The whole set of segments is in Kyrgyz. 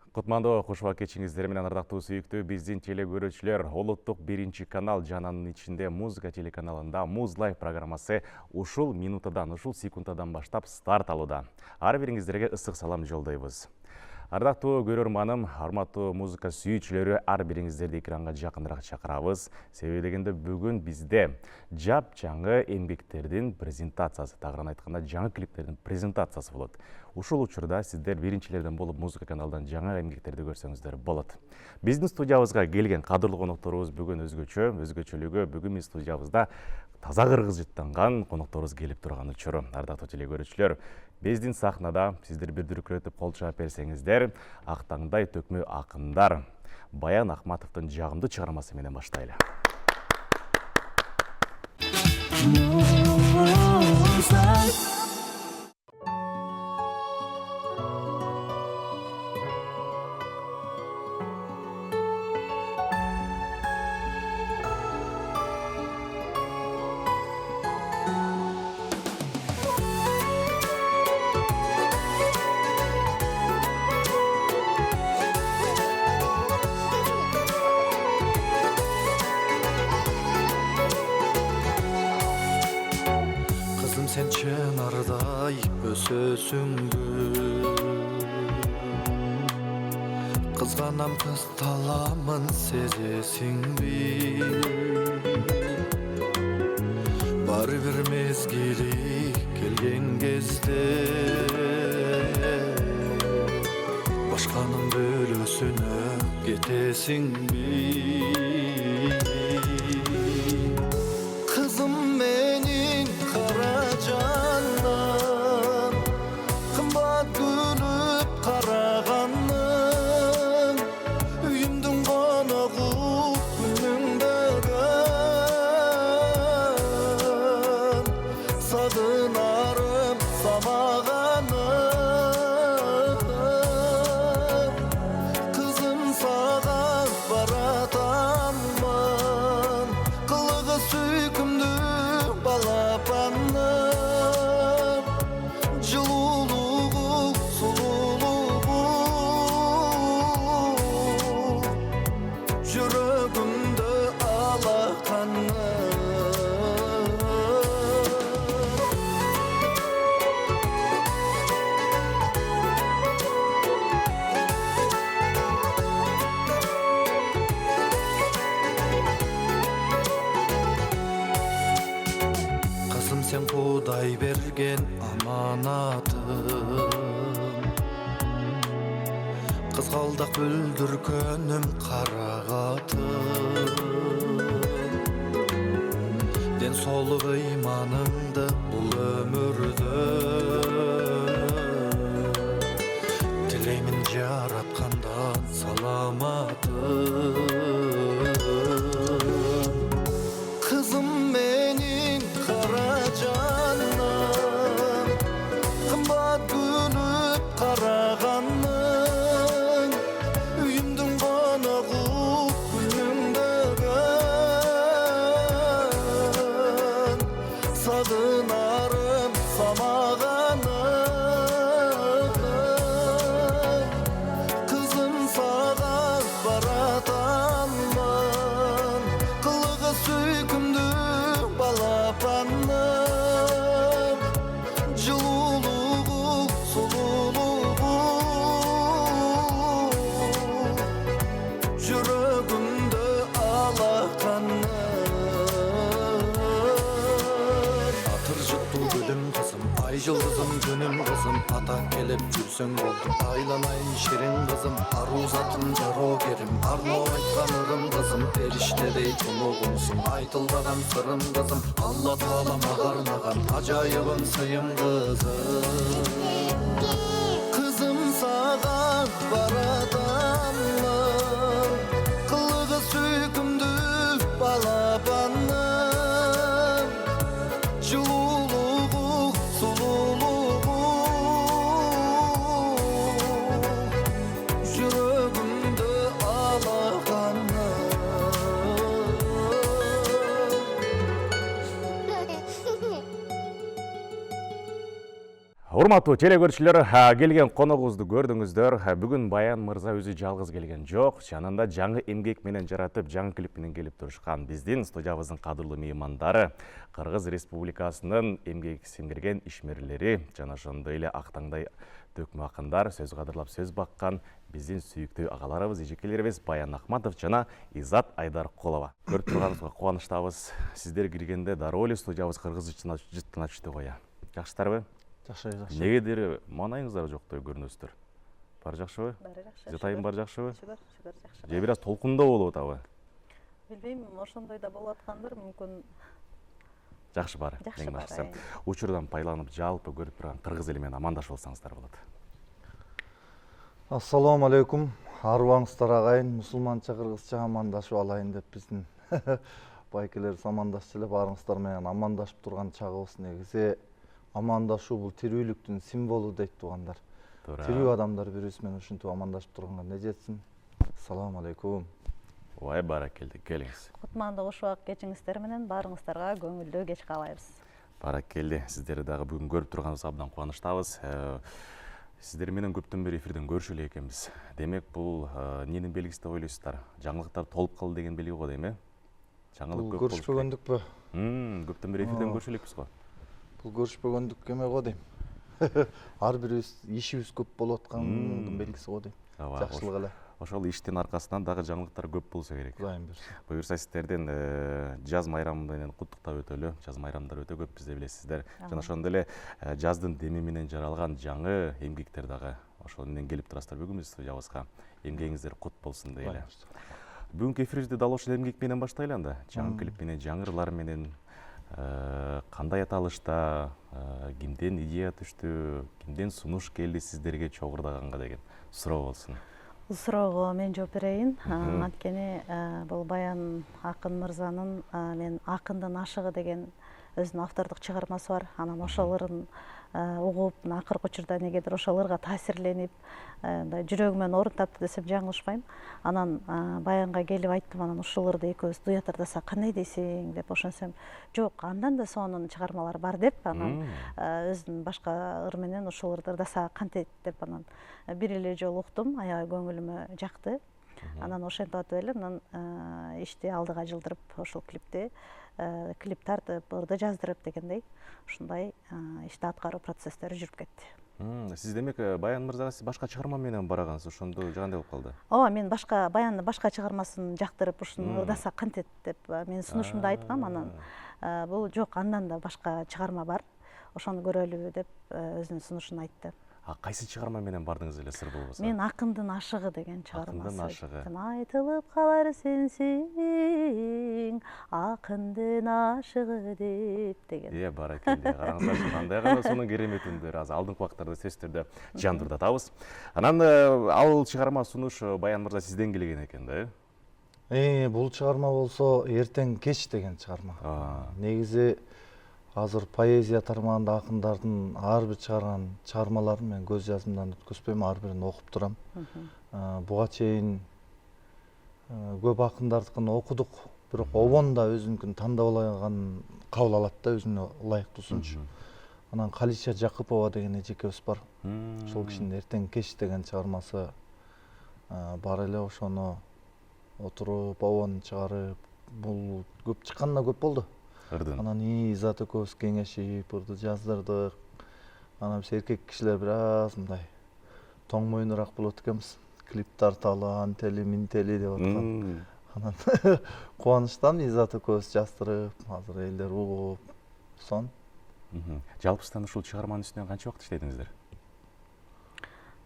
Кутмандуу кушуа кечиңиздер менен ардактуу сүйүктүү биздин теле көрүүчүлөр, улуттук 1-канал жананын ичинде музыка телеканалында Муз Лайф программасы ушул минутадан, ушул секундтадан баштап старт алууда. Ар бириңиздерге ысык салам жолдойбуз. Ардактуу көрөрманым, арматтуу музыка сүйүүчүлөрү, ар бириңиздерди экранга жакыныраак чакырабыз. Себеби дегенде бүгүн бизде жап-жаңы эмгектердин презентациясы, тагырын айтканда жаңы клиптердин презентациясы болот. Ушул учурда сиздер биринчилерден болуп музыка каналдан жаңы эмгектерди көрсөңүздөр болот. Биздин студиябызга келген кадырлуу конокторубуз бүгүн өзгөчөлүгү бүгүн студиябызда таза кыргызчаттанган конокторубуз келип турган учуру. Ардактуу теле көрүүчүлөр, биздин сахнада сиздер бир дүркүрөтүп кол чаап берсеңиздер, Актаңдай төкмө акындар Баян Ахматовдун жагымдуу чыгармасы менен баштайлы. Sen çınarday ösösüңdü Kızganam kız talamın sezesingbi Bari bir mezgili kelgen gezde Başkanın bölösüne getesingbi Kızım benim Karacandan kımbat gülüp karağanım Üyümdün konağı gülüngdögen Sadınarım samağanım Kızım sağa baratanman Kılığı süykümdü balapanım Жылулугу, сулулугу Жүрөгүмдө алаканым Кызым сен Кудай берген аманатым Кызгалдак бүлдүркөнүм карагатым Ден соолук ыйманыңды бул өмүрдө Тилеймин жараткандан саламатым Кызым менин Каражаным Кымбат күнүп караганың Үйүмдүн коногу күнүңдөгөн Сагынарым самаганым Кызым сага баратамын Кылыгы сүйкүмдү балапаным Жылулугу, сулулугу Жүрөгүмдө алаканым Атыр жыттуу гүлүм кызым, ай жылдызым күнүм кызым Ата келип жүрсөң болду, айланайын ширин кызым Аруу затым жарогерим, арлоо айткан ырым кызым Периштедей тунугумсуң, айтылбаган сырым кызым Алла Таала мага арнаган ажайыбым сыйым кызым Кызым сага баратамын Кылыгы сүйкүмдү балапаным Жылулугу, сулулугу Жүрөгүмдө алаканым Урматтуу телекөрүүчүлөр, келген коногубузду көрдүңүздөр. Бүгүн Баян мырза өзү жалгыз келген жок. Жанында жаңы эмгек менен жаратып, жаңы клип менен келип турушкан биздин студиябыздын кадырлуу меймандары, Кыргыз Республикасынын эмгек сиңдирген ишмерлери, жана ошондой эле актаңдай төкмө акындар, сөз кадырлап сөз баккан биздин сүйүктүү агаларыбыз, эжекелерибиз Баян Ахматов жана Изат Айдаркулова. Көрүп турганыбызга кубанычтабыз. Сиздер киргенде дароо эле студиябыз кыргыз жыттын ачты коя. Жакшытарбы? Жакшы. Негедери маанайыңыздар жоктой көрүнөсүздөр. Баары жакшыбы? Баары жакшы. Жетайым баары жакшыбы? Шүгүр, жакшы. Же бир аз толкундоо болуп атабы? Билбейм, ошондой да болуп аткандыр, мүмкүн. Жакшы баары. Жакшы баары. Учурдан пайдаланып, жалпы көрүп турган кыргыз эли менен амандашып алсаңыздар болот. Ассаламу алейкум. Арыбаңыздар агайын, мусулманча кыргызча амандашып алайын деп биздин байкелер амандашып эле баарыңыздар менен амандашып турган чагыбыз. Негизи амандашуу бул тирүүлүктүн символу дейт туугандар. Тирүү адамдар бирибиз менен ушинтип амандашып турганга не жетсин. Ассаламу алейкум. Ой, баракелди, келиңиз. Кутмандуу ушуак кечиңиздер менен баарыңыздарга көңүлдүү кеч каалайбыз. Баракелди, сиздерди дагы бүгүн көрүп турганыбызга абдан кубанычтабыз. Сиздер менен көптөн бери эфирден көрүшүп эле экенбиз. Демек, бул эмненин белгиси деп ойлойсуздар? Жаңылыктар толуп калды деген белги го дейм, Жаңылык көп болуш керек. Көрүшпөгөндүкпү? Көптөн бери эфирден көрүшүп элекпиз го. Бул көрүшпөгөндүк эме го дейм. Ар бирибиз ишибиз көп болуп аткандын белгиси го дейм. Жакшылык эле. Ошол иштин аркасынан дагы жаңылыктар көп болсо керек. Кудайым буйрса. Буюрса сиздерден жаз майрамы менен куттуктап өтөлү. Жаз майрамдар өтө көп, бизде билесиздер. Жана ошондой эле жаздын деми менен жаралган жаңы эмгектер дагы ошол менен келип турасыздар бүгүн биздин студиябызга. Эмгегиңиздер кут болсун дейли. Бүгүнкү эфирибизди дал ошол эмгек менен баштайлы анда. Жаңы клип менен, жаңы ырлар менен кандай аталышта, кимден идея түштү, кимден сунуш келди сиздерге чогурдаганга деген суроо болсун. Бул суроого мен жооп берейин. Анткени бул Баян акын мырзанын мен Акындын ашыгы деген өзүнүн автордук чыгармасы бар. Анан ошол ырын угуп, акыркы учурда негедир ошол ырга таасирленип, жүрөгүмөн орун тапты десем жаңылышпайм. Анан Баянга келип айттым, анан ушул ырды экөөбүз дуятырдаса кандай дейсиң деп, ошентсем, жок, андан да сонун чыгармалар бар деп, анан өзүнүн башка ыр менен ушул ырды ырдаса кантет деп, анан бир эле жолу уктум, аябай көңүлүмө жакты. Анан ошентип атып эле анан ишти алдыга жылдырып, ошол клип тартып, ырды жаздырып дегендей, ушундай ишти аткаруу процесстери жүрүп кетти. Сиз демек Баян мырзага сиз башка чыгарма менен барагансыз, ошондо жагандай болуп калды. Ооба, мен Баяндын башка чыгармасын жактырып, ушуну ырдаса кантет деп мен сунушумду айткам, анан бул жок, андан да башка чыгарма бар, ошону көрөлү деп өзүнүн сунушун айтты. Кайсы чыгарма менен бардыңыз эле, сыр болбосо? Мен Акындын ашыгы деген чыгармасы. Акындын ашыгы. Айтылып калар сенсиң, Акындын ашыгы деп деген. Баракелди. Караңыздарчы, кандай гана сонун кереметиндер, азыр алдыңкы убактарда сөздөрдө жандырдатабыз. Анан ал чыгарма сунуш Баян мырза сизден келген экен да, Бул чыгарма болсо эртең кеч деген чыгарма. Негизи азыр поэзия тармагында акындардын ар бир чыгарган чыгармаларын мен көз жазымдан өткөзбөйм, ар бирин окуп турам. Буга чейин көп акындардыкын окудук, бирок обон да өзүнүкүн тандап алганын кабыл алат да, өзүнө ылайыктуусунчу. Анан Калиша Жакыпова деген эжекебиз бар. Ошол кишинин эртең кеч деген чыгармасы бар эле, ошону отуруп, обон чыгарып, бул көп чыкканына көп болду. Анан Изат экөөбүз кеңешип, ырды жаздырдык. Анан биз эркек кишилер бир аз мындай тоң мойнураак болот экенбиз. Клип тарталы, антели, минтели деп аткан. Анан кубанычтан Изат экөөбүз жаздырып, азыр элдер угуп, сон. Жалпысынан ушул чыгарманын үстүнөн канча убакыт иштедиңиздер?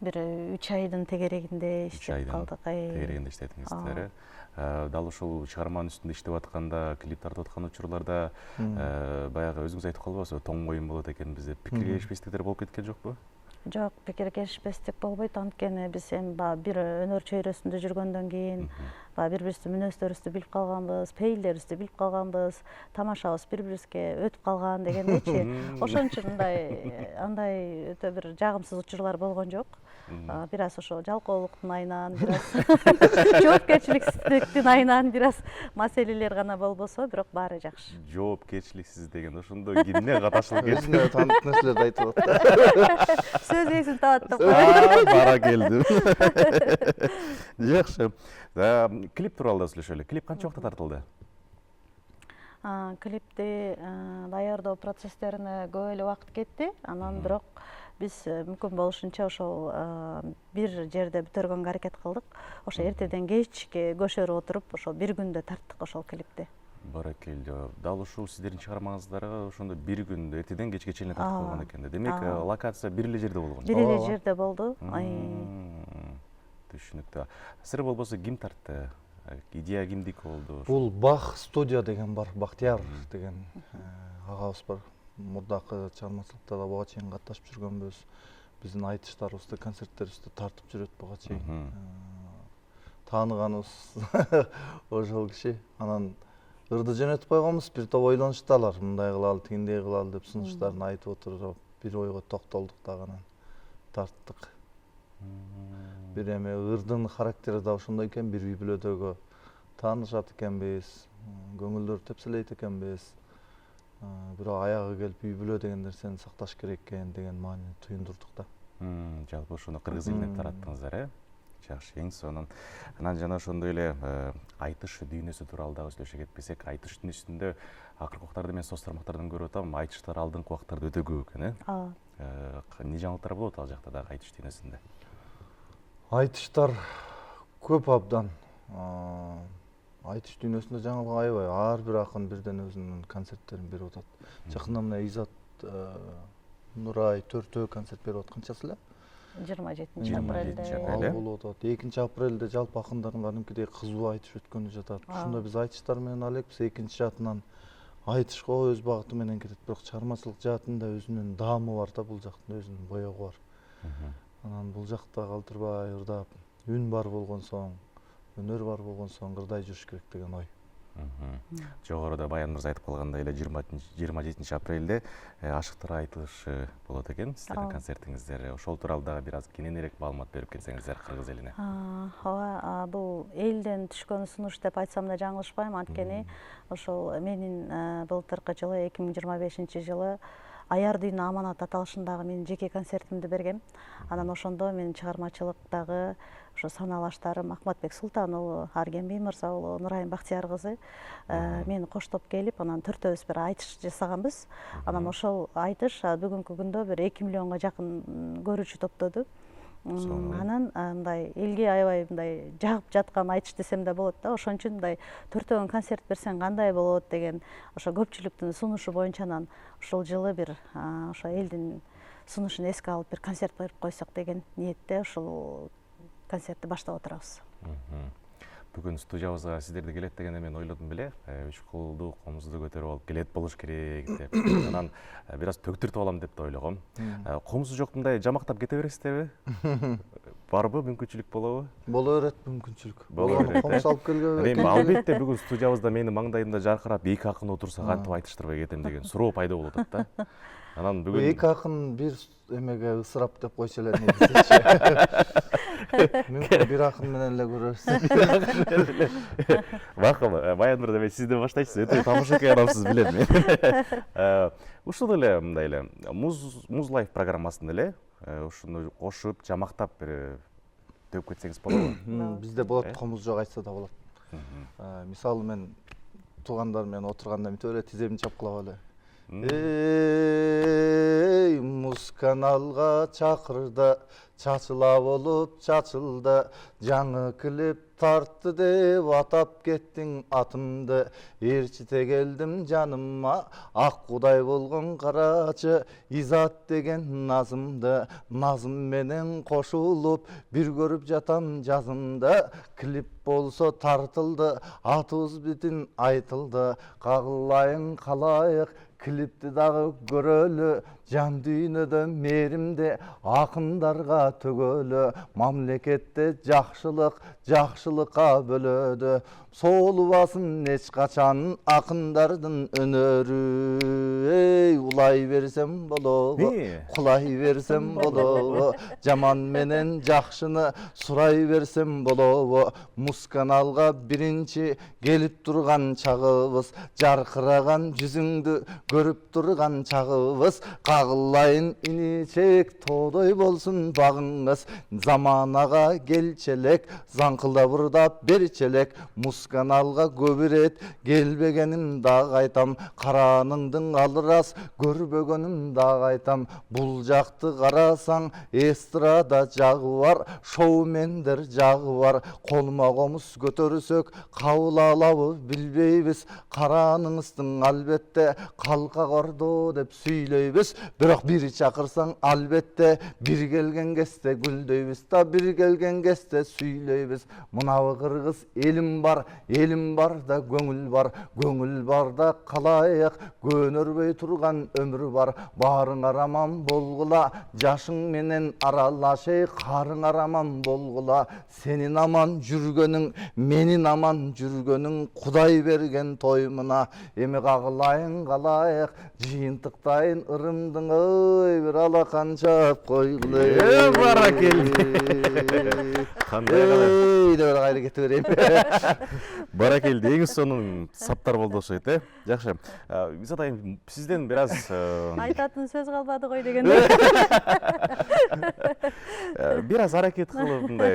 Бир 3 айдын тегерегинде иштеп калдык. Тегерегинде иштедиңиздер. Дал ушул чыгарманын үстүндө иштеп атканда, клип тартып аткан учурларда баягы өзүңүз айтып калбайсызбы, тоң моюн болот экенбиз деп, пикир келишпестиктер болуп кеткен жокпу? Жок, пикир келишпестик болбойт, анткени биз эми бир өнөр чөйрөсүндө жүргөндөн кийин бири-бирибиздин мүнөздөрүбүздү билип калганбыз, пейилдерибизди билип калганбыз, тамашабыз бири-бирибизге өтүп калган дегендейчи. Ошон үчүн андай өтө бир жагымсыз учурлар болгон жок. бир аз ошо жалкоолуктун айынан, бир аз жоопкерчиликсиздиктин айынан бир аз маселелер гана болбосо, бирок баары жакшы. Жоопкерчиликсиз деген ошондо кимне каташылып кетти? Өзүнө таандык нерселерди айтып атат. Сөз эсин табат деп коет. Бара келдим. Жакшы. Клип тууралуу да сүйлөшөлү. Клип канча убакта тартылды? Клипти даярдоо процесстерине көп эле убакыт кетти. Анан бирок биз мүмкүн болушунча ошол бир жерде бүтөргөнгө аракет кылдык. Ошо эртеден кечке көшөрүп отуруп, ошо бир күндө тарттык ошол клипти. Баракелде. Дал ушул сиздердин чыгармаңыздарга ошондо бир күндө эртеден кечке чейин тартып койгон экен да. Демек, локация бир эле жерде болгон. Бир эле жерде болду. Түшүнүктүү. Сиз болбосо ким тартты? Идея кимдики болду? Бул Бах студия деген бар, Бактияр деген агабыз бар. Мурдакы чыгармачылыктарда буга чейин катнашып жүргөнбүз. Биздин айтыштарыбызды, концерттерибизди тартып жүрөт буга чейин. Тааныганыбыз ошол киши. Анан ырды жөнөтүп койгонбуз, бир топ ойлонушталар, мындай кылалы, тигиндей кылалы деп сунуштарын айтып отуруп, бир ойго токтолдук дагы анан тарттык. Бир эме ырдын характери да ошондой экен, бир үй бүлөдөгү таанышат экенбиз, көңүлдөр тепселейт экенбиз. Бирок аягы келип үй бүлө деген нерсени сакташ керек экен деген маани туюндурдук да. Жалпы ошону кыргыз элине тараттыңыздар, Жакшы, эң сонун. Анан жана ошондой эле айтыш дүйнөсү тууралуу дагы сүйлөшө кетпесек, айтыш дүйнөсүндө акыркы убактарда мен соц тармактардан көрүп атам, айтыштар алдыңкы убактарда өтө көп экен, эмне жаңылыктар болот ал жакта дагы айтыш дүйнөсүндө? Айтыштар көп абдан. Айтыш дүйнөсүндө жаңылык аябай. Ар бир акын бирден өзүнүн концерттерин берип атат. Жакында мына Изат Нурай төртөө концерт берип атканчасы эле. 27 апрелде. Ал болуп атат. 2 апрелде жалпы акындардын кадимкидей кызуу айтыш өткөнү жатат. Ошондо биз айтыштар менен алекпиз. Экинчи жаатынан айтышка өз багыты менен кетет, бирок чыгармачылык жаатында өзүнүн даамы бар да, бул жактын өзүнүн боёгу бар. Анан бул жакта калтырбай ырдап, үн бар болгон соң, өнөр бар болгон соң ырдай жүрүш керек деген ой. Жогоруда Баян мырза айтып калгандай эле 27 апрелде ашыктар айтылышы болот экен, сиздердин концертиңиздер. Ошол тууралуу дагы бир аз кененирээк маалымат берип кетсеңиздер кыргыз элине. Ооба, бул элден түшкөн сунуш деп айтсам да жаңылышпайм, анткени ошол менин былтыркы жылы 2025 жылы Аяр дүйнө аманат аталышындагы менин жеке концертимди бергем. Анан ошондо менин чыгармачылыктагы ошо саналаштарым Акматбек Султан уулу, Арген Биймырза уулу, Нурайым Бактияр кызы мени коштоп келип, анан төртөөбүз бир айтыш жасаганбыз. Анан ошол айтыш бүгүнкү күндө бир 2 миллионго жакын көрүүчү топтоду. Анан мындай элге аябай мындай жагып жаткан айтыш десем да болот да. Ошон үчүн мындай төртөөн концерт берсең кандай болот деген ошо көпчүлүктүн сунушу боюнча анан ушул жылы бир ошо элдин сунушун эске алып бир концерт берип койсок деген ниетте ушул концертти баштап отурабыз. Бүгүн студиябызга сиздерди келет дегенде мен ойлодум беле, 3 колду комузду көтөрүп алып келет болуш керек деп. Анан бир аз төктүртүп алам деп да ойлогом. Комузу жок мындай жамактап кете бересиздерби? Барбы, мүмкүнчүлүк болобу? Боло берет мүмкүнчүлүк. Боло берет. Комуз алып келгенбе? Эми албетте бүгүн студиябызда менин маңдайымда жаркырап эки акын отурса кантип айтыштырбай кетем деген суроо пайда болуп атат да. Анан бүгүн эки акын бир эмеге ысырап деп койчу эле негизичи. Мүмкүн бир акын менен эле көрөрсүз. Макул, Баян мырза, мен сизден баштайчысыз, өтө тамашакай адамсыз билем мен. Ушул эле мындай эле Муз Лайф программасында эле ушуну кошуп, жамактап төгүп кетсеңиз болобу? Бизде болот, комуз жок айтса да болот. Мисалы мен туугандар менен отурганда мынтип эле тиземин чапкылап эле. Эй, муз каналга чакырда, чачыла болуп чачылды, жаңы клип тартты деп атап кеттиң атымды. Ээрчите келдим жаныма, ак кудай болгон карачы, Изат деген назымды, назым менен кошулуп, бир көрүп жатам жазымды. Клип болсо тартылды, атыбыз бүтүн айтылды, кагылайын калайык, клипти дагы көрөлү, жан дүйнөдө мээримди акындарга төгөлү, мамлекетте жакшылыкка бөлөдү, соолубасын эч качан акындардын өнөрү. Эй, улай берсем болобу, кулай берсем болобу, жаман менен жакшыны сурай берсем болобу, Муз-каналга биринчи келип турган чагыбыз, жаркыраган жүзүңдү көрүп турган чагыбыз, кагылайын иничек тоодой болсун багыңыз, заманага келчелек, заңкылдап ырдап берчелек, Муз-каналга көп ирет келбегеним дагы айтам, карааныңдын алырас көрбөгөнүм дагы айтам, бул жакты карасаң эстрада жагы бар, шоумендер жагы бар, колма-комуз көтөрсөк кабыл алабы билбейбиз, карааныңыздын албетте калка кордо деп сүйлөйбүз, бирок бир чакырсаң албетте бир келген кезде гүлдөйбүз да, бир келген кезде сүйлөйбүз. Мынабы кыргыз элим бар да көңүл бар да калайык, көнөрбөй турган өмүр бар, баарыңар аман болгула, жашың менен аралаш, эй карыңар аман болгула, сенин аман жүргөнүң, менин аман жүргөнүң Кудай берген тоймуна, эми кагылайын калайык, жыйынтыктайын ырымдың, ой бир алакан чап койгула. Баракелди. Кандай Эй, деп кайра кете берейин. Баракелди, эң сонун саптар болду окшойт, Жакшы. Изат айым, сизден бир аз айтатын сөз калбады ғой дегенде. бир аз аракет кылып мындай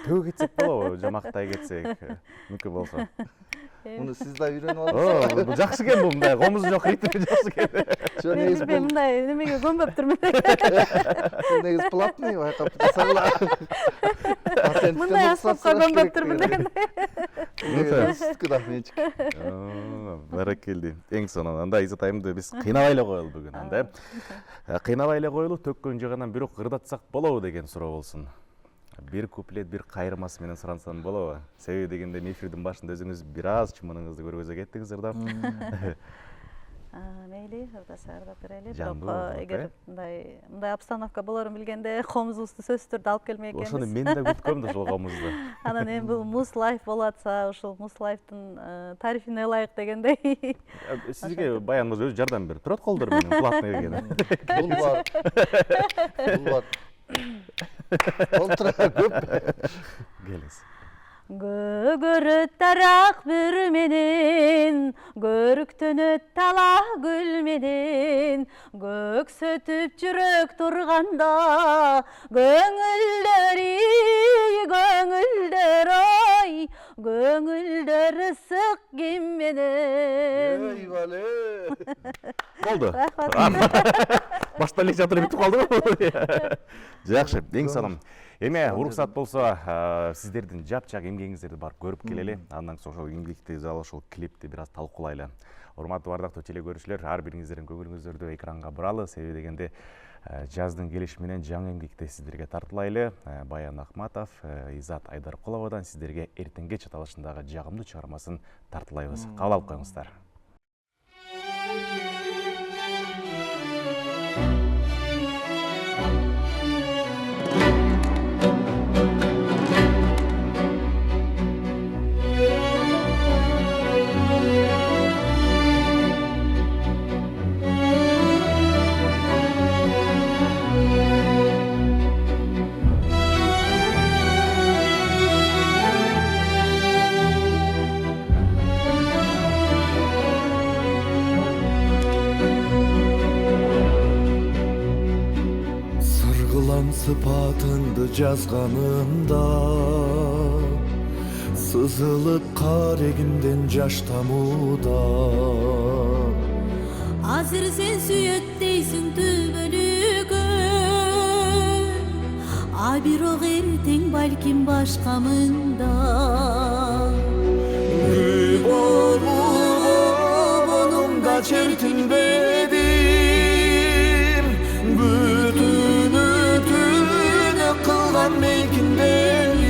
төгө кетсек болобу, жамактай кетсек, мүмкүн болсо. Муну сиз да үйрөнүп алыңыз. Бул жакшы экен, бул мындай комуз жок ритми жакшы экен. Мен билбейм, мындай немеге көнбөп турмун. Негизи платный байкап жасагыла. Мындай аспапка көнбөп турмун дегенде. Баракелди, эң сонун. Анда Изат айымды биз кыйнабай эле коелу бүгүн, анда. Кыйнабай эле коелу, төккөн жыгынан бирок ырдатсак болобу деген суроо болсун. Бир куплет, бир кайрмасы менен сурансам болобу? Себеби дегенде эфирдин башында өзүңүз бир аз чымыныңызды көргөзө кеттиңиз ырдап. Мейли, ырдасак берели. Бирок эгер мындай обстановка болорун билгенде комузубузду сөзсүз түрдө алып келмек экенбиз. Ошону мен да күткөм да ошол комузду. Анан эми бул Муз Лайф болуп атса, ошол Муз Лайфтын тарифине ылайык дегендей. Сизге Баян өзү жардам берип турат колдор менен платный экен. Бул бар. Олтура көп. Келиңиз. Көгөрөт дарак бүр менен, көрүктөнөт тала гүл менен, көксөтүп жүрөк турганда, көңүлдөр ой, көңүлдөр ысык ким менен. Эй, бале. Болду. Башта эле жатыр бүтүп калдыбы? Жакшы, эң сонун. Эми уруксат болсо, сиздердин жапжак эмгегиңиздерди барып көрүп келели. Андан соң ошол эмгекти, ошол клипти бир аз талкуулайлы. Урматтуу бардыктуу теле көрүүчүлөр, ар бириңиздердин көңүлүңүздөрдү экранга буралы. Себеби дегенде жаздын келиши менен жаңы эмгекти сиздерге тартуулайлы. Баян Ахматов, Изат Айдаркуловадан сиздерге эртеңге чаталышындагы жагымдуу чыгармасын тартуулайбыз. Кабыл алып коюңуздар. Sıfatыңды жазганымда, сызылып карегимден жаш тамуда. Азыр сен сүйөт дейсиң түбөлүккө, а бирок эртең балким башка мында. Болуңда чертинбедим, бүтүнү кылган мейкиндейин.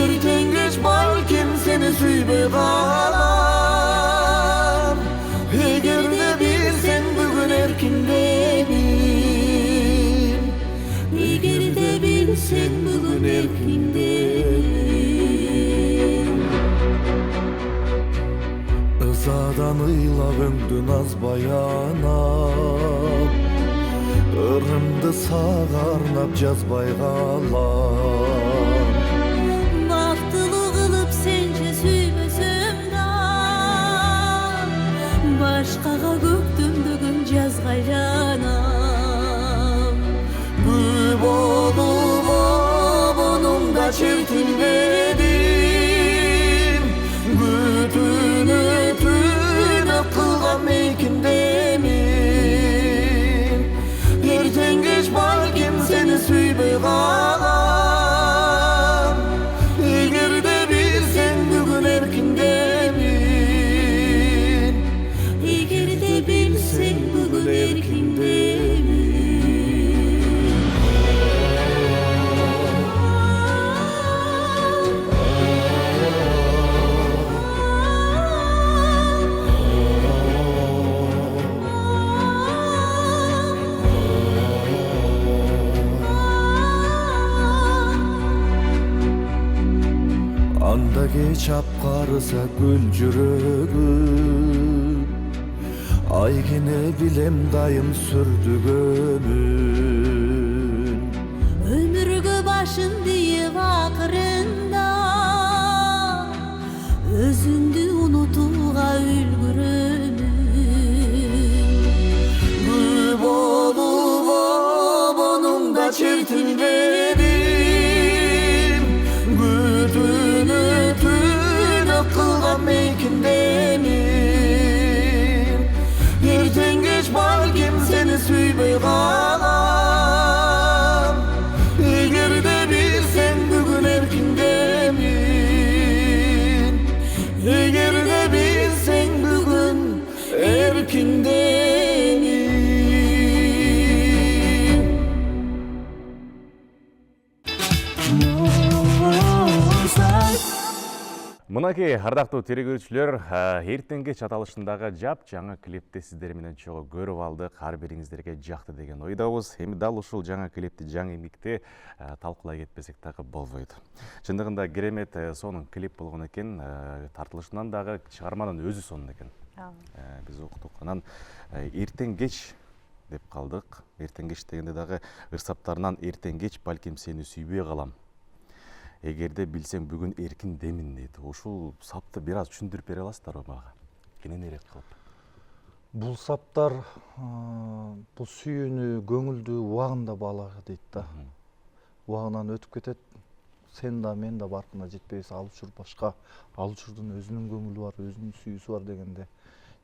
Эртең кеч балким сени сүйбөй калам, bilсең бүгін еркіңдемін. Ызадан ыйлап өңдүн азбай анап, ырымды сага арнап жазбай калам. Бактылуу кылып сенче сүйбөсөм да, башкага көктөмдөгөн жазгай жанам. Гүл болуп обонуң да чертилбедим, күтүүнү түнөп кылган мейкиндемин. Эртең кеч балким сени сүйбөй калам, эгерде билсең бүгүн эркиндемин. Эгерде билсең бүгүн эркиндемин. Анда кеч апкарыса гүл жүрөгүм, айкене билем дайым сүрдүгөмүн. Өмүргө башын тийип акырында өзүңдү унутууга үлгүрөмүн. Гүл болуп обонуң да чертилбедим, күтүүнү түнөп кылган мейкиндемин. Эртең кеч балким сени сүйбөй калам, эгерде билсең бүгүн эркиндемин. Эгерде билсең бүгүн эркиндемин. Мынакей ардактуу телекөрүүчүлөр, эртеңге чаталышындагы жап жаңы клипти сиздер менен чогуу көрүп алдык. Ар бириңиздерге жакты деген ойдобуз. Эми дал ушул жаңы клипти, жаңы эмгикти талкуулай кетпесек дагы болбойт. Чындыгында керемет сонун клип болгон экен, тартылышынан дагы чыгарманын өзү сонун экен. Биз уктук. Анан эртең кеч деп калдык. Эртең кеч дегенде дагы ырсаптарынан эртең кеч балким сени сүйбөй калам. Эгерде билсең бүгүн эркиндемин дейт. Ушул сапты бир аз түшүндүрүп бере аласыздарбы мага? Кененирээк кылып. Бул саптар бул сүйүүнү көңүлдү убагында баалагы дейт да. Убагынан өтүп кетет. Сен да мен да баркына жетпейбиз. Ал учур башка, ал учурдун өзүнүн көңүлү бар, өзүнүн сүйүүсү бар дегенде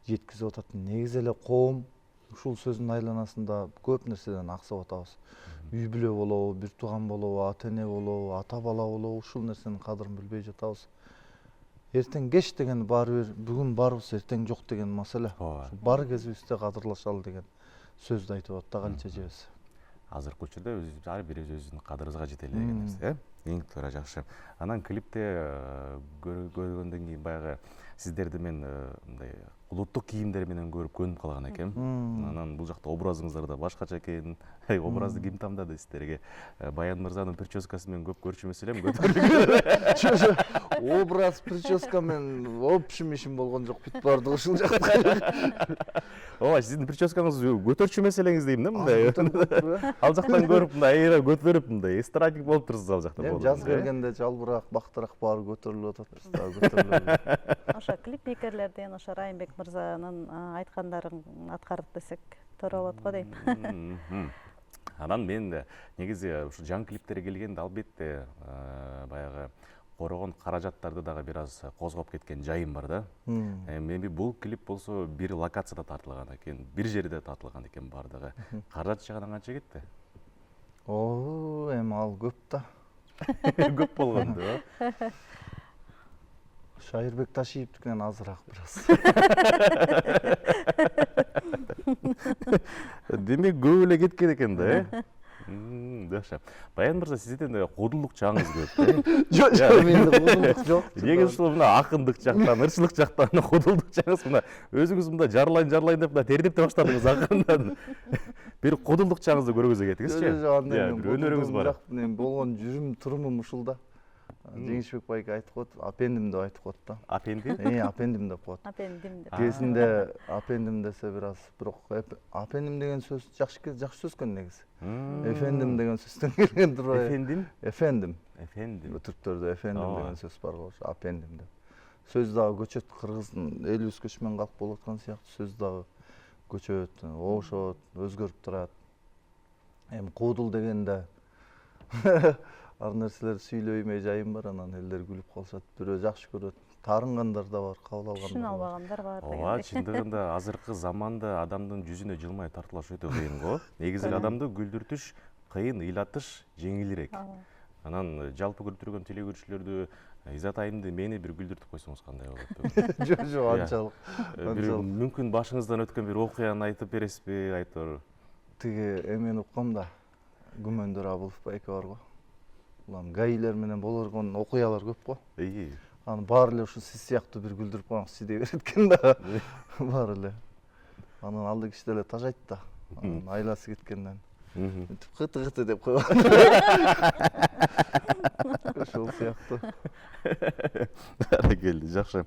жеткизип атат. Негизи эле коом ушул сөздүн айланасында көп нерседен аксап атабыз. Үй бүлө болобу, бир тууган болобу, ата эне болобу, ата бала болобу, ушул нерсенин кадырын билбей жатабыз. Эртең кеч деген баары бир, бүгүн барбыз, эртең жок деген маселе. Бар кезибизде кадырлашалы деген сөздү айтып атат да Галича эжебиз. Азыркы учурда ар бирибиз өзүбүздүн кадырыбызга жетели деген нерсе, эң туура жакшы. Анан клипте көргөндөн кийин баягы сиздерди мен мындай улуттук кийимдер менен көрүп көнүп калган экенмин. Анан бул жакта образыңыздар да башкача экен. Образды ким тамдады сиздерге? Баян мырзанын прическасы менен көп көрчү эмес элем, Образ, прическа менен общем ишим болгон жок, бүт бардыгы ушул жакта. Ооба, сиздин прическаңыз көтөрчү эмес дейм да мындай. Ал жактан көрүп мындай айра көтөрүп мындай эстрадник болуп турсуз ал жакта. Эми жаз келгенде жалбырак, бактыраак баары көтөрүлүп атат, биз дагы көтөрүлөбүз. Ошо клипмейкерлерден ошо Райымбек мырзанын айткандарын аткардык десек туура болот го дейм. Анан мен негизи ушу жаңы клиптер келгенде албетте баягы корогон каражаттарды дагы бир аз козгоп кеткен жайым бар да. Эми бул клип болсо бир локацияда тартылган экен, бир жерде тартылган экен бардыгы. Каражат жагынан канча кетти? Эми ал көп да. Көп болгонду. Шайырбек Ташиевдикинен азыраак бир аз. Демек көп эле кеткен экен да, Жакшы. Баян мырза, сизден кодулдук чагыңыз көп. Жок, менде кодулдук жок. Неге ушул мына акындык жактан, ырчылык жактан кодулдук чагыңыз мына өзүңүз мында жарлайын деп мына тердеп те баштадыңыз акырындан. Бир кодулдук чагыңызды көргүзө кетиңизчи. Бир өнөрүңүз бар. Мен болгон жүрүм турумум ушул да. Жеңишбек байке айтып коет, апендим деп айтып коет да. Апенди? Апендим деп коет. Апендим деп. Кезинде апендим десе бир аз, бирок апендим деген сөз жакшы сөз экен негизи. Эфендим деген сөздөн келген турбайбы? Эфендим? Эфендим. Эфендим. Түрктөрдө эфендим деген сөз бар го, апендим деп. Сөз дагы көчөт, кыргыздын элибиз көчмөн калк болуп аткан сыяктуу сөз дагы көчөт, оошот, өзгөрүп турат. Эми кодул дегенде ар нерселерди сүйлөймөй жайым бар, анан элдер күлүп калышат. Бирөө жакшы көрөт, таарынгандар да бар, кабыл алгандар. Түшүнө албагандар бар. Ооба, чындыгында азыркы заманда адамдын жүзүнө жылмай тартылаш өтө кыйын го. Негизи адамды күлдүртүш кыйын, ыйлатыш жеңилирээк. Анан жалпы күлдүргөн телекөрүүчүлөрдү Изатайымды мени бир күлдүртүп койсоңуз кандай болот? Жок, анчалык. Мүмкүн башыңыздан өткөн бир окуяны айтып бересизби, айтор? Тиги эмен уккам да, Күмөндөр Абылов байке бар го. Улам гаилер менен болгон окуялар көп го. Аны баары эле ушу сиз сыяктуу бир күлдүрүп коюңуз сиде берет экен да. Баары эле. Анан алды киши деле тажайт да. Айласы кеткенден. Кыты деп койгон. Ошол сыяктуу. Баракелде, жакшы.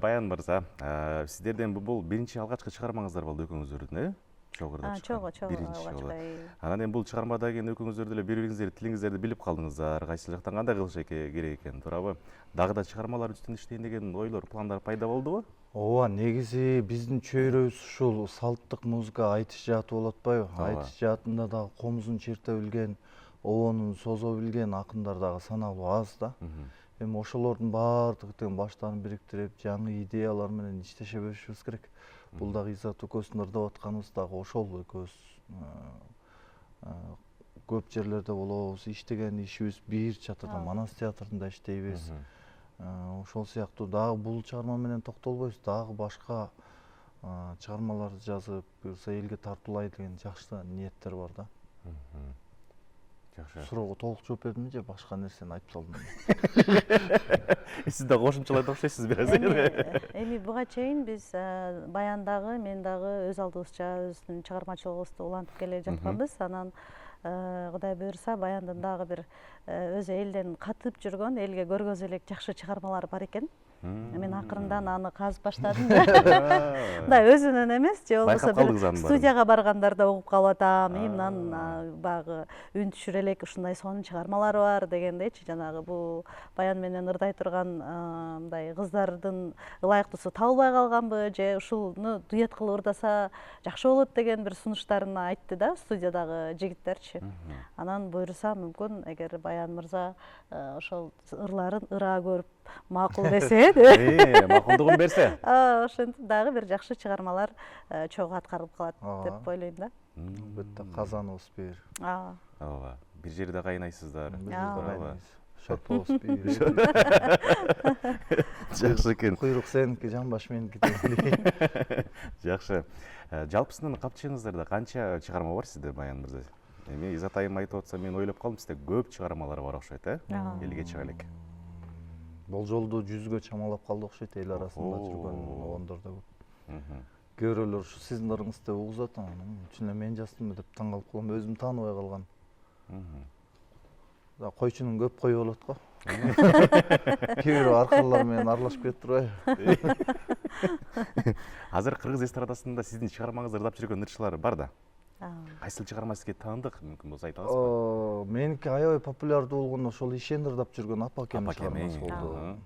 Баян мырза, сиздерден бул биринчи алгачкы чыгармаңыздар болду экөөңүздөрдүн, э? Чогуу алгачкы. Анан эми бул чыгармадан кийин экөөңүздөр деле бири-бириңиздерди тилиңиздерди билип калдыңыздар, кайсы жактан кандай кылыш керек экен, туурабы? Дагы да чыгармалар үстүндө иштейин деген ойлор, пландар пайда болдубу? Ооба, негизи биздин чөйрөбүз ушул салттык музыка, айтыш жааты болуп атпайбы? Айтыш жаатында дагы комузун черте билген, оонун созо билген акындар дагы саналуу аз да. Эми ошолордун баардыгы тең баштарын бириктирип, жаңы идеялар менен иштеше беришибиз керек. Бул дагы Изат экөөбүздүн ырдап атканыбыз дагы ошол экөөбүз. Көп жерлерде болобуз, иштеген ишибиз бир чатырда Манас театрында иштейбиз. Ошол сыяктуу дагы бул чыгарма менен токтолбойбуз, дагы башка чыгармаларды жазып, буюрса элге тартуулай деген жакшы ниеттер бар да. Жакшы. Суроого толук жооп бердимби же башка нерсени айтып салдымбы? Сиз да кошумчалайт окшойсуз бир аз. Эми буга чейин биз Баяндагы, мен дагы өз алдыбызча өзүбүздүн чыгармачылыгыбызды улантып келе жатканбыз. Анан Кудай буйрса Баяндын дагы бир өзү элден катып жүргөн, элге көргөзө элек жакшы чыгармалары бар экен. Мен акырындан аны казып баштадым. Мындай өзүнөн эмес, же болбосо бир студияга баргандарда угуп калып атам. Мындан багы үн түшүрө элек ушундай сонун чыгармалары бар дегендейчи, жанагы бул Баян менен ырдай турган мындай кыздардын ылайыктуусу табылбай калганбы, же ушуну дуэт кылып ырдаса жакшы болот деген бир сунуштарын айтты да студиядагы жигиттерчи. Анан буйрса мүмкүн эгер Баян мырза ошол ырларын ыраа көрүп макул десе, макулдугун берсе, ошентип дагы бир жакшы чыгармалар чогуу аткарылып калат деп ойлойм да. Албетте казаныбыз бир. Ооба, бир жерде кайнайсыздар. Шорпобуз бир. Жакшы экен. Куйрук сеники, жамбаш меники дегендей. Жакшы. Жалпысынан капчыгыңыздарда канча чыгарма бар сизде, Баян мырза? Эми Изатайым айтып атса, мен ойлоп калдым, сизде көп чыгармалар бар окшойт, элге чыга элек. Болжолду 100гө чамалап калды окшойт, эл арасында жүргөн оондор да көп. Көрөлөр ушу сиздин ырыңызды угузат, анан чын эле мен жаздымбы деп таң калып калам, өзүм тааныбай калгам. Койчунун көп кою болот го. Кээ бирөө аркылар менен аралашып кетип турбайбы? Азыр кыргыз эстрадасында сиздин чыгармаңызды ырдап жүргөн ырчылар бар да. Кайсыл чыгарма сизге таандык, мүмкүн болсо айта аласызбы? Меники аябай популярдуу болгон ошол ишен ырдап жүргөн Апа Акем чыгармасы болду.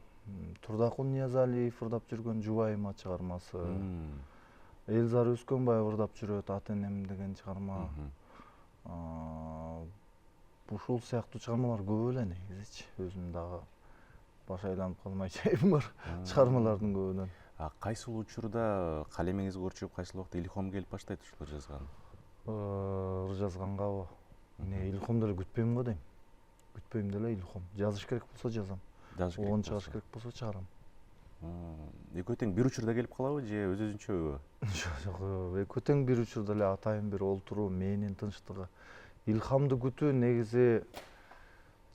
Турдакул Ниязалиев ырдап жүргөн Жубайыма чыгармасы. Элзар Өскөнбаев ырдап жүрөт Ата энем деген чыгарма. Ушул сыяктуу чыгармалар көп эле негизичи. Өзүм дагы баш айланып калмай жайым бар чыгармалардын көбүнөн. Кайсыл учурда калемиңизге урчуп, кайсыл убакта илхом келип баштайт ушул жазган? Ыр жазгангабы? Эмне илхом деле күтпөйм го дейм. Күтпөйм деле илхом. Жазыш керек болсо жазам. Оон чыгыш керек болсо чыгарам. Экөө тең бир учурда келип калабы же өзүнчөбү? Жок, экөө тең бир учурда эле атайын бир олтуруу, мээнин тынчтыгы илхамды күтүү негизи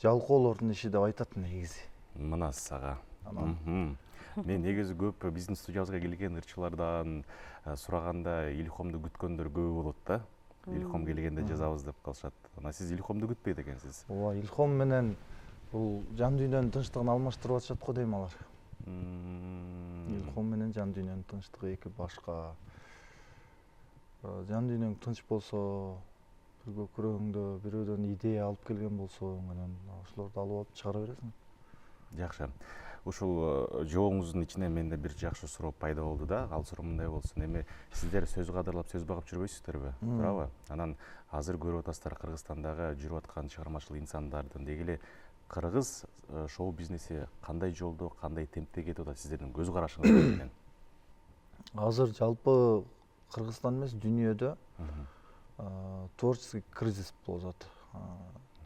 жалкоолордун иши деп айтат негизи. Мына сага. Мен негизи көп биздин студиябызга келген ырчылардан сураганда илхомду күткөндөр көп болот да. Илхом келгенде жазабыз деп калышат. Ана сиз илхомду күтпейт экенсиз. Ооба, илхом менен бул жан дүйнөнүн тынчтыгын алмаштырып атышат го дейм алар. Илхом менен жан дүйнөнүн тынчтыгы эки башка. Жан дүйнөң тынч болсо, бир көкүрөгүңдө бирөөдөн идея алып келген болсоң, анан ошолорду алып алып чыгара бересиң. Жакшы. Ушул жообуңуздун ичинен менде бир жакшы суроо пайда болду да. Ал суроо мындай болсун. Эми сиздер сөз кадырлап сөз багып жүрбөйсүздөрбү? Туурабы? Анан азыр көрүп атасыздар Кыргызстандагы жүрүп аткан чыгармачыл инсандардын деги эле кыргыз шоу бизнеси кандай жолдо, кандай темпте кетип атат сиздердин көз карашыңыз менен? Азыр жалпы Кыргызстан эмес, дүйнөдө творческий кризис болуп атат.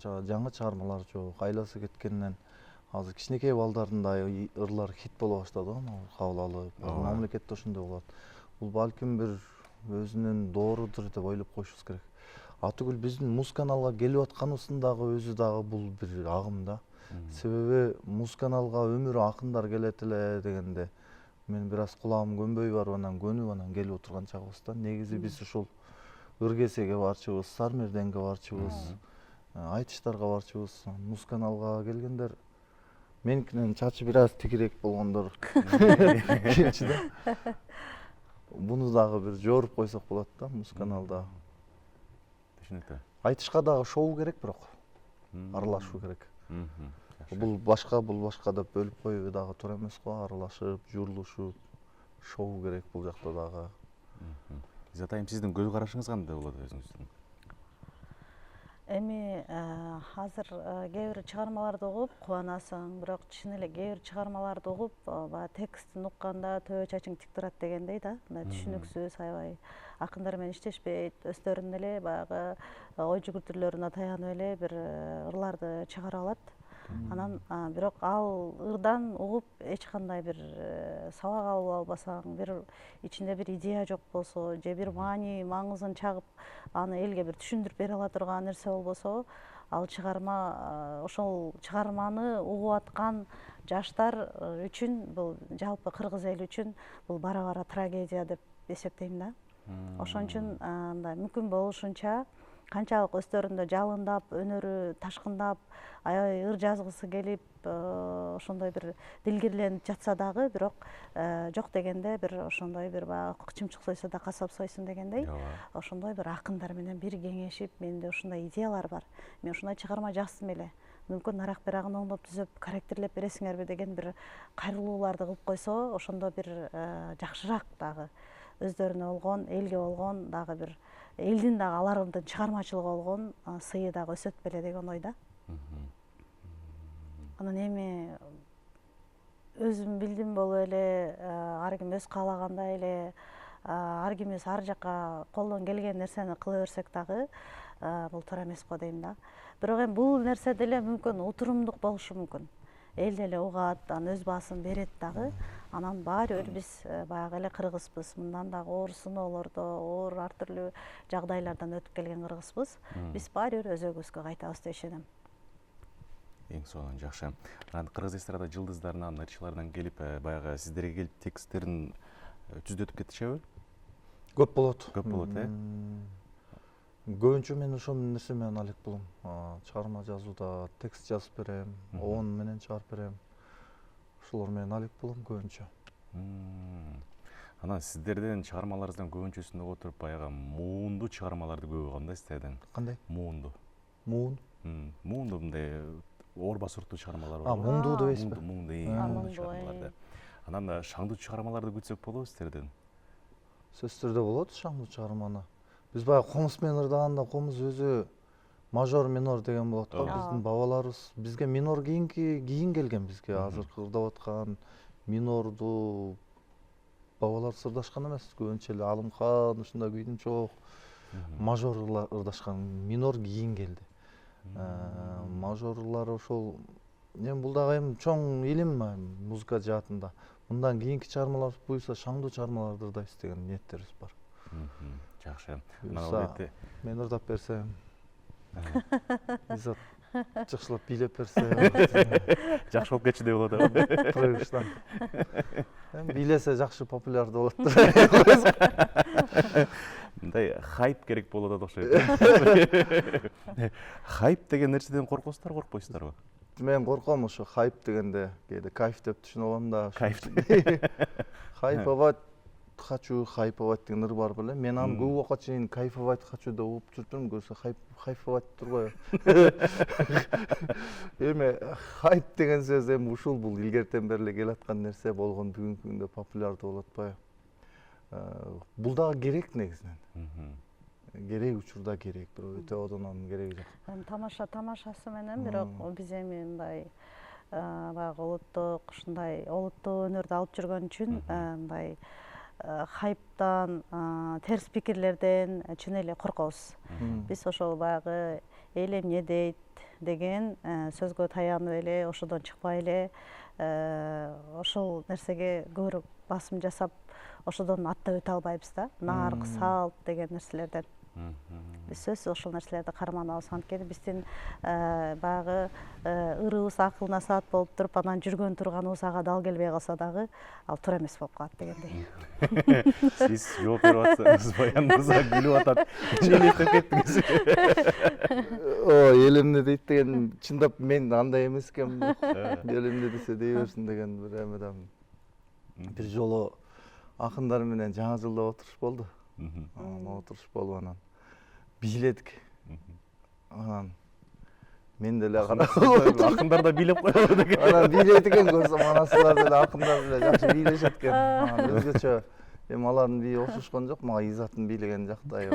Жаңы чыгармалар жок, айласы кеткенден азыр кичинекей балдардын да ырлары хит боло баштады го, кабыл алып. Мамлекетте ошондой болот. Бул балким бир өзүнүн доорудур деп ойлоп коюшубуз керек. Атүгүл биздин музыканалга келип атканыбыздын дагы өзү дагы бул бир агым да. Себеби музыканалга өмүрү акындар келет эле дегенде мен бир аз кулагым көнбөй барып анан көнүп анан келип отурган чагыбыз да. Негизи биз ушул Ыргесеге барчыбыз, Сармерденге барчыбыз, айтыштарга барчыбыз. Музыканалга келгендер меникинен чачы бир аз тигирээк болгондор келчү да. Буну дагы бир жооруп койсок болот да музыканалда. Түшүнүктүү. Айтышка дагы шоу керек бирок. Аралашуу керек. Бул башка деп бөлүп коюу дагы туура эмес го. Аралашып, журулушуп, шоу керек бул жакта дагы. Изат айым, сиздин көз карашыңыз кандай болот өзүңүздүн? Эми азыр кээ бир чыгармаларды угуп кубанасың, бирок чын эле кээ бир чыгармаларды угуп баягы текстин укканда төбө чачың тик турат дегендей да. Мына түшүнүксүз, аябай акындар менен иштешпейт, өздөрүнүн эле баягы ой жүгүртүүлөрүнө таянып эле бир ырларды чыгара алат. Анан бирок ал ырдан угуп эч кандай бир сабак алып албасаң, бир ичинде бир идея жок болсо, же бир маани, маңызын чагып, аны элге бир түшүндүрүп бере ала турган нерсе болбосо, ал чыгарма, ошол чыгарманы угуп аткан жаштар үчүн, бул жалпы кыргыз эли үчүн бул бара-бара трагедия деп эсептейм да. Ошон үчүн мындай мүмкүн болушунча канчалык өздөрүндө жалындап, өнөрү ташкындап, аябай ыр жазгысы келип, ошондой бир дилгирленип жатса дагы, бирок жок дегенде бир ошондой бир баягы чымчык сойсо да касап сойсун дегендей, ошондой бир акындар менен бир кеңешип, менде ушундай идеялар бар, мен ушундай чыгарма жазсам эле, мүмкүн арак берагын оңдоп түзөп, корректирлеп бересиңерби деген бир кайрылууларды кылып койсо, ошондо бир жакшыраак дагы өздөрүнө болгон, элге болгон дагы бир элдин дагы алардын чыгармачылыгы болгон сыйы дагы өсөт беле деген ойда. Анан эми өзүм билдим болуп эле, ар ким өз каалагандай эле, ар кимибиз ар жака колдон келген нерсени кыла берсек дагы бул туура эмес го дейм да. Бирок эми бул нерсе деле мүмкүн утурумдук болушу мүмкүн. Эл деле угат, анан өз баасын берет дагы. Анан баары бир биз баягы эле кыргызбыз. Мындан дагы оор сыноолордо, оор ар түрлүү жагдайлардан өтүп келген кыргызбыз. Биз баары бир өзөгүбүзгө кайтабыз деп ишенем. Эң сонун жакшы. Анан кыргыз эстрада жылдыздарынан, ырчыларынан келип, баягы сиздерге келип тексттерин түздөтүп кетишеби? Көп болот. Көп болот, Көбүнчө мен ошол нерсе менен алек болом. Чыгарма жазууда текст жазып берем, оон менен чыгарып берем. Ошолор менен алек болом көбүнчө. Анан сиздердин чыгармаларыңыздан көбүнчөсүндө отуруп баягы муунду чыгармаларды көп угам да сиздерден. Кандай? Муунду. Муун? Муунду мындай орба сурттуу чыгармалар бар. Муунду дебейсизби? Муунду чыгармаларды. Анан шаңдуу чыгармаларды күтсөк болобу сиздерден? Сөзсүз түрдө болот шаңдуу чыгарманы. Биз баягы комуз менен ырдаганда комуз өзү мажор минор деген болот го. Биздин бабаларыбыз бизге минор кийин келген бизге. Азыркы ырдап аткан минорду бабалар ырдашкан эмес. Көбүнчө эле Алымхан ушундай күйдүн чок мажор ырдашкан. Минор кийин келди. Мажорлар ошол эми бул дагы эми чоң илим музыка жаатында. Мындан кийинки чыгармалар буюрса шаңдуу чыгармаларды ырдайбыз деген ниеттерибиз бар. Жакшы. Мен ырдап берсем. Изат жакшылап бийлеп берсе Жакшы болуп кетчү деп болот да. проектан. Бийлесе жакшы популярдуу болот. Мындай хайп керек болот окшойт. Хайп деген нерседен коркосуздар, коркпойсуздарбы? Мен корком ошо хайп дегенде, кээде кайф деп түшүнүп алам да. Кайф. Хайповать хочу, хайповать деген ыр бар беле. Мен аны көп убакка чейин кайфовать хочу деп угуп жүрдүм, көрсө хайфовать турбайбы. Эми хайп деген сөз эми ушул бул илгертен бери эле келаткан нерсе болгон бүгүнкү күндө популярдуу болуп атпайбы. Бул дагы керек негизинен. Керек учурда керек, бирок өтө одононун кереги жок. Тамашасы менен бирок биз эми мындай баягы улуттук ушундай олуттуу өнөрдү алып жүргөн үчүн мындай хайптан, терс пикирлерден чын эле коркобуз. Биз ошол баягы эл эмне дейт деген сөзгө таянып эле, ошодон чыкпай эле ошол нерсеге көбүрөөк басым жасап, ошодон аттап өтө албайбыз да. Нарк, салт деген нерселерден. Биз сөзсүз ошол нерселерди карманабыз. Анткени биздин баягы ырыбыз акылына саат болуп туруп, анан жүргөн турганыбыз ага дал келбей калса дагы, ал туура эмес болуп калат дегендей. Сиз жооп берип атсаңыз, Баян мырза күлүп атат. Элестеп кеттиңиз. Эл эмне дейт деген, чындап мен андай эмес экенмин. Эл эмне десе дей берсин деген бир эмеден. Бир жолу акындар менен жаңы жылда отуруш болду. Отуруш болуп анан бийледик. Анан мен деле Акындар да бийлеп коёбу деген. анан бийлейт экен, көрсөм анасылар деле акындар деле жакшы бийлешет экен. Анан өзгөчө эми алардын бийи окшошкон жок, мага Изаттын бийлеген жактай.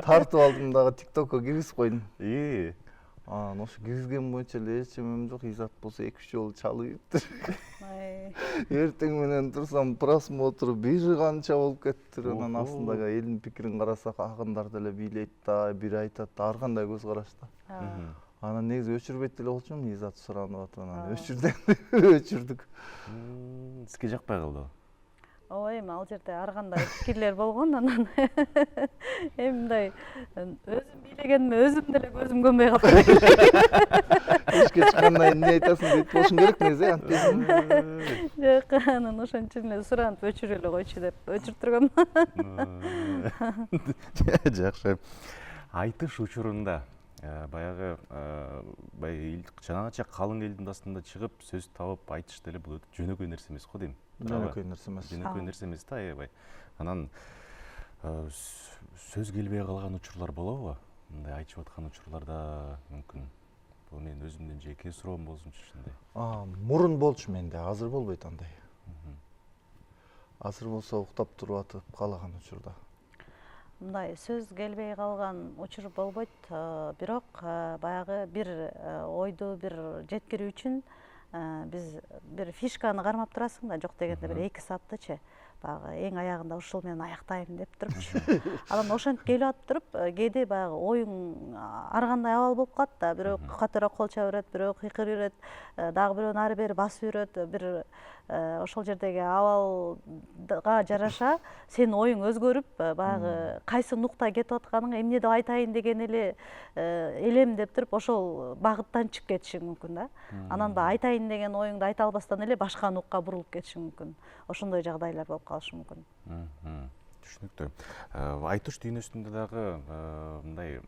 Тартып алдым дагы ТикТокко киргизип койдум. Анан ошо киргизген боюнча эле эч жемем жок. Изат болсо 2-3 жолу чалып эртең менен турсам просмотр бир канча болуп кетти. Анан астындагы элдин пикирин карасак, акындар деле бийлейт да, бири айтат да, ар кандай көз карашта. Анан негизи өчүрбөйт деле болчумун, Изат суранып атып, анан өчүрдүк. Сизге жакпай калды. Ой, эми ал жерде ар кандай пикирлер болгон, анан эми мындай өзүм бийлегениме өзүм деле көзүм көнбөй калды. Эшикке чыккандан кийин эмне айтасың дейт болушуң керек негизи, антпесин. Жок, анан ошон үчүн эле суранып өчүрө эле койчу деп өчүртүргөм. Жакшы. Айтыш учурунда баягы жанагыча калың элдин астында чыгып сөз табып айтыш деле бул жөнөкөй нерсе эмес го дейм. Жөнөкөй нерсе эмес. Жөнөкөй нерсе эмес да, аябай. Анан сөз келбей калган учурлар болобу? Мындай айтышып аткан учурларда мүмкүн. Бул мен өзүмдүн жеке суроом болсунчу ушундай. Мурун болчу менде, азыр болбойт андай. Азыр болсо уктап туруп атып калаган учурда. Мындай сөз келбей калган учур болбойт, бирок баягы бир ойду бир жеткирүү үчүн биз бир фишканы кармап турасың да, жок дегенде бир 2 сааттычы. Баягы эң аягында ушул менен аяктайм деп турупчу. Анан ошентип келип атып туруп, кээде баягы оюң ар кандай абал болуп калат да, бирөө катара кол чаба берет, бирөө кыйкырып берет, дагы бирөөнү ары бери басып жүрөт, бир ошол жердеги абалга жараша сенин оюң өзгөрүп, баягы кайсы нукта кетип атканыңа эмне деп айтайын деген эле элем деп туруп ошол багыттан чыгып кетишиң мүмкүн да. Анан баягы айтайын деген оюңду айта албастан эле башка нукка бурулуп кетишиң мүмкүн. Ошондой жагдайлар болуп калышы мүмкүн. Түшүнүктүү. Айтыш дүйнөсүндө дагы мындай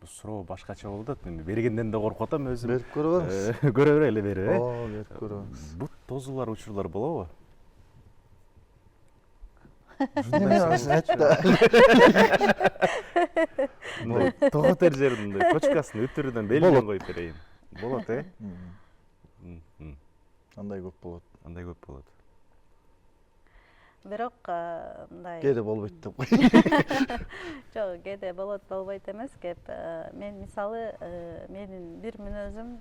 суроо башкача болуп атат. Эми бергенден да коркуп атам өзүм. Берип көрөбүз. Көрө берели берип, Берип көрөбүз. Бут тозуулар учурлар болобу? Тоготер жеринде кочкасын өтүрүдөн белинен коюп берейин. Болот, Андай көп болот. Андай көп болот. Бирок мындай Кээде болбойт деп кой. Жок, кээде болот, болбойт эмес кеп. Мен мисалы менин бир мүнөзүм,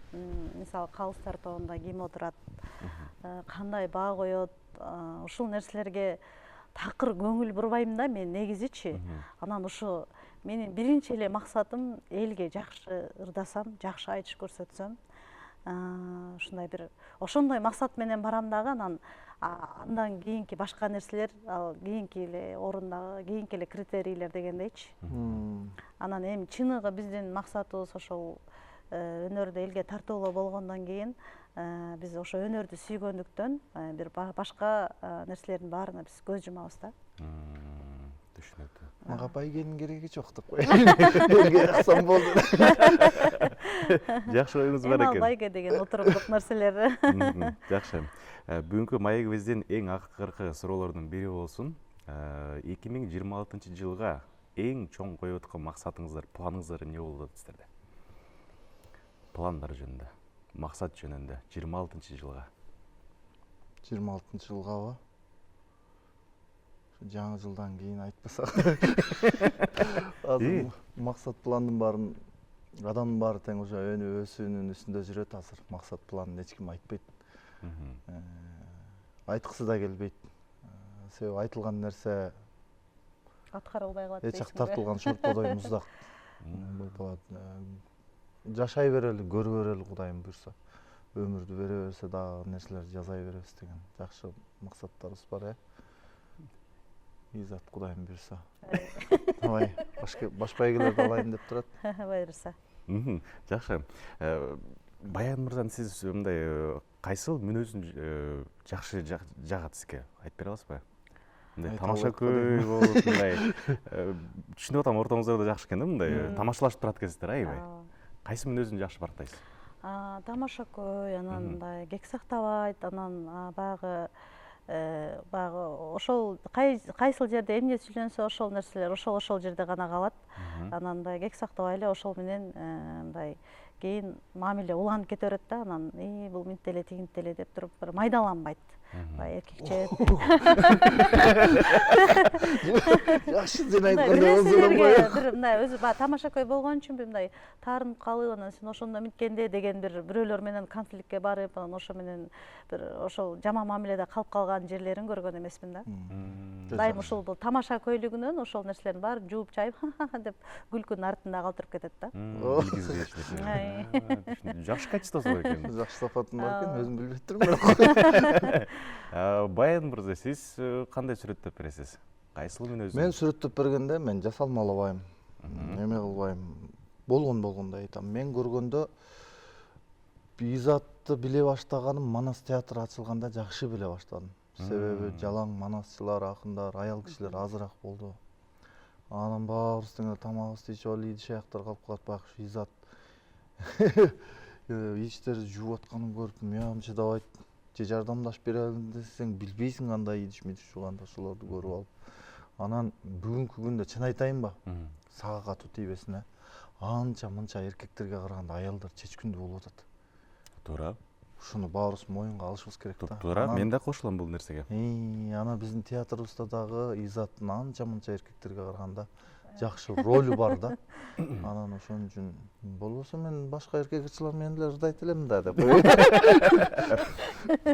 мисалы калыстар тобунда ким отурат, кандай баа коет, ушул нерселерге такыр көңүл бурбайм да мен негизичи. Анан ушу менин биринчи эле максатым элге жакшы ырдасам, жакшы айтыш көрсөтсөм, ушундай бир ошондой максат менен барам дагы, анан андан кийинки башка нерселер, ал кийинки эле орундагы кийинки эле критерийлер дегендейчи. Анан эми чыныгы биздин максатыбыз ошол өнөрдү элге тартуулоо болгондон кийин биз ошо өнөрдү сүйгөндүктөн бир башка нерселердин баарына биз көз жумабыз да. Түшүнүктүү. Мага байгенин кереги жок деп кой. Элге аксам болду. Жакшы оюңуз бар Эми ал экен. байге деген отурумдук нерселер. Жакшы. Бүгүнкү маегибиздин эң акыркы суроолордун бири болсун. 2026-жылга эң чоң коюп аткан максатыңыздар, планыңыздар эмне болот сиздерде? Пландар жөнүндө, максат жөнүндө 26-жылга. 26-жылгабы? Жаңы жылдан кийин айтпасак. Азыр максат пландын баарын адамдын баары тең уже өсүүнүн үстүндө жүрөт азыр. Максат планын эч ким айтпайт. Айткысы да келбейт. Себеби айтылган нерсе Аткарылбай калат. эч жак тартылган шорподой муздак болуп калат. Жашай берели, көрө берели Кудайым буйрса. Өмүрдү бере берсе дагы нерселер жасай беребиз деген жакшы максаттарыбыз бар, Изат Кудайым буйрса. Ой, баш байгелерди алайын деп турат. Буйрса. Жакшы. Баян мырза, сиз мындай кайсыл мүнөзүн жакшы жагат сизге? Айтып бере аласызбы? Мындай тамаша көй болуп, мындай түшүнүп атам, ортоңузда да жакшы экен да, мындай тамашалашып турат экенсиздер, аябай. Кайсы мүнөзүн жакшы барктайсыз? Тамаша көй, анан мындай кек сактабайт, анан баягы ошол кайсыл жерде эмне сүйлөнсө ошол нерселер ошол жерде гана калат. Анан мындай кек сактабай эле ошол менен мындай кийин мамиле уланып кете берет да, анан бул минтте эле тигинтте эле деп туруп бир майдаланбайт. Эркекче. Жакшы сен айткандай Бир мындай өзү тамаша көй болгон үчүн мындай таарынып калып, анан сен ошондо минткенде деген бирөөлөр менен конфликтке барып, анан ошо менен бир ошол жаман мамиледе калып калган жерлерин көргөн эмесмин да. Дайым ушул бул тамаша көйлүгүнөн ошол нерселердин баарын жууп чайып деп күлкүнүн артында калтырып кетет да. Жакшы качествосу бар экен. Жакшы сапатым бар экен, өзүм билбей турмун. Баян мырза, сиз кандай сүрөттөп бересиз? Кайсыл мүнөзүн? Мен сүрөттөп бергенде мен жасалмалабайм. Эме кылбайм. Болгондой айтам. Мен көргөндө Изатты биле баштаганым Манас театры ачылганда жакшы биле баштадым. Себеби жалаң манасчылар, акындар, аял кишилер азыраак болду. Анан баарыбыздын эле тамагыбызды ичип алып идиш аяктар калып калат. Бак Изат идиштерди жууп атканын көрүп, мыйамчы дабайт. Же жардамдашып берелим десең билбейсиң кандай идиш жууганда, ошолорду көрүп алып. Анан бүгүнкү күндө чын айтайынбы? Сага катуу тийбесин, анча мынча эркектерге караганда аялдар чечкүндүү болуп атат. Туура. Ушуну баарыбыз моюнга алышыбыз керек да. Туура, мен да кошулам бул нерсеге. Ана биздин театрыбызда дагы Изаттын анча мынча эркектерге караганда жакшы ролу бар да. Анан ошон үчүн болбосо мен башка эркек ырчылар менен эле ырдайт элем да деп.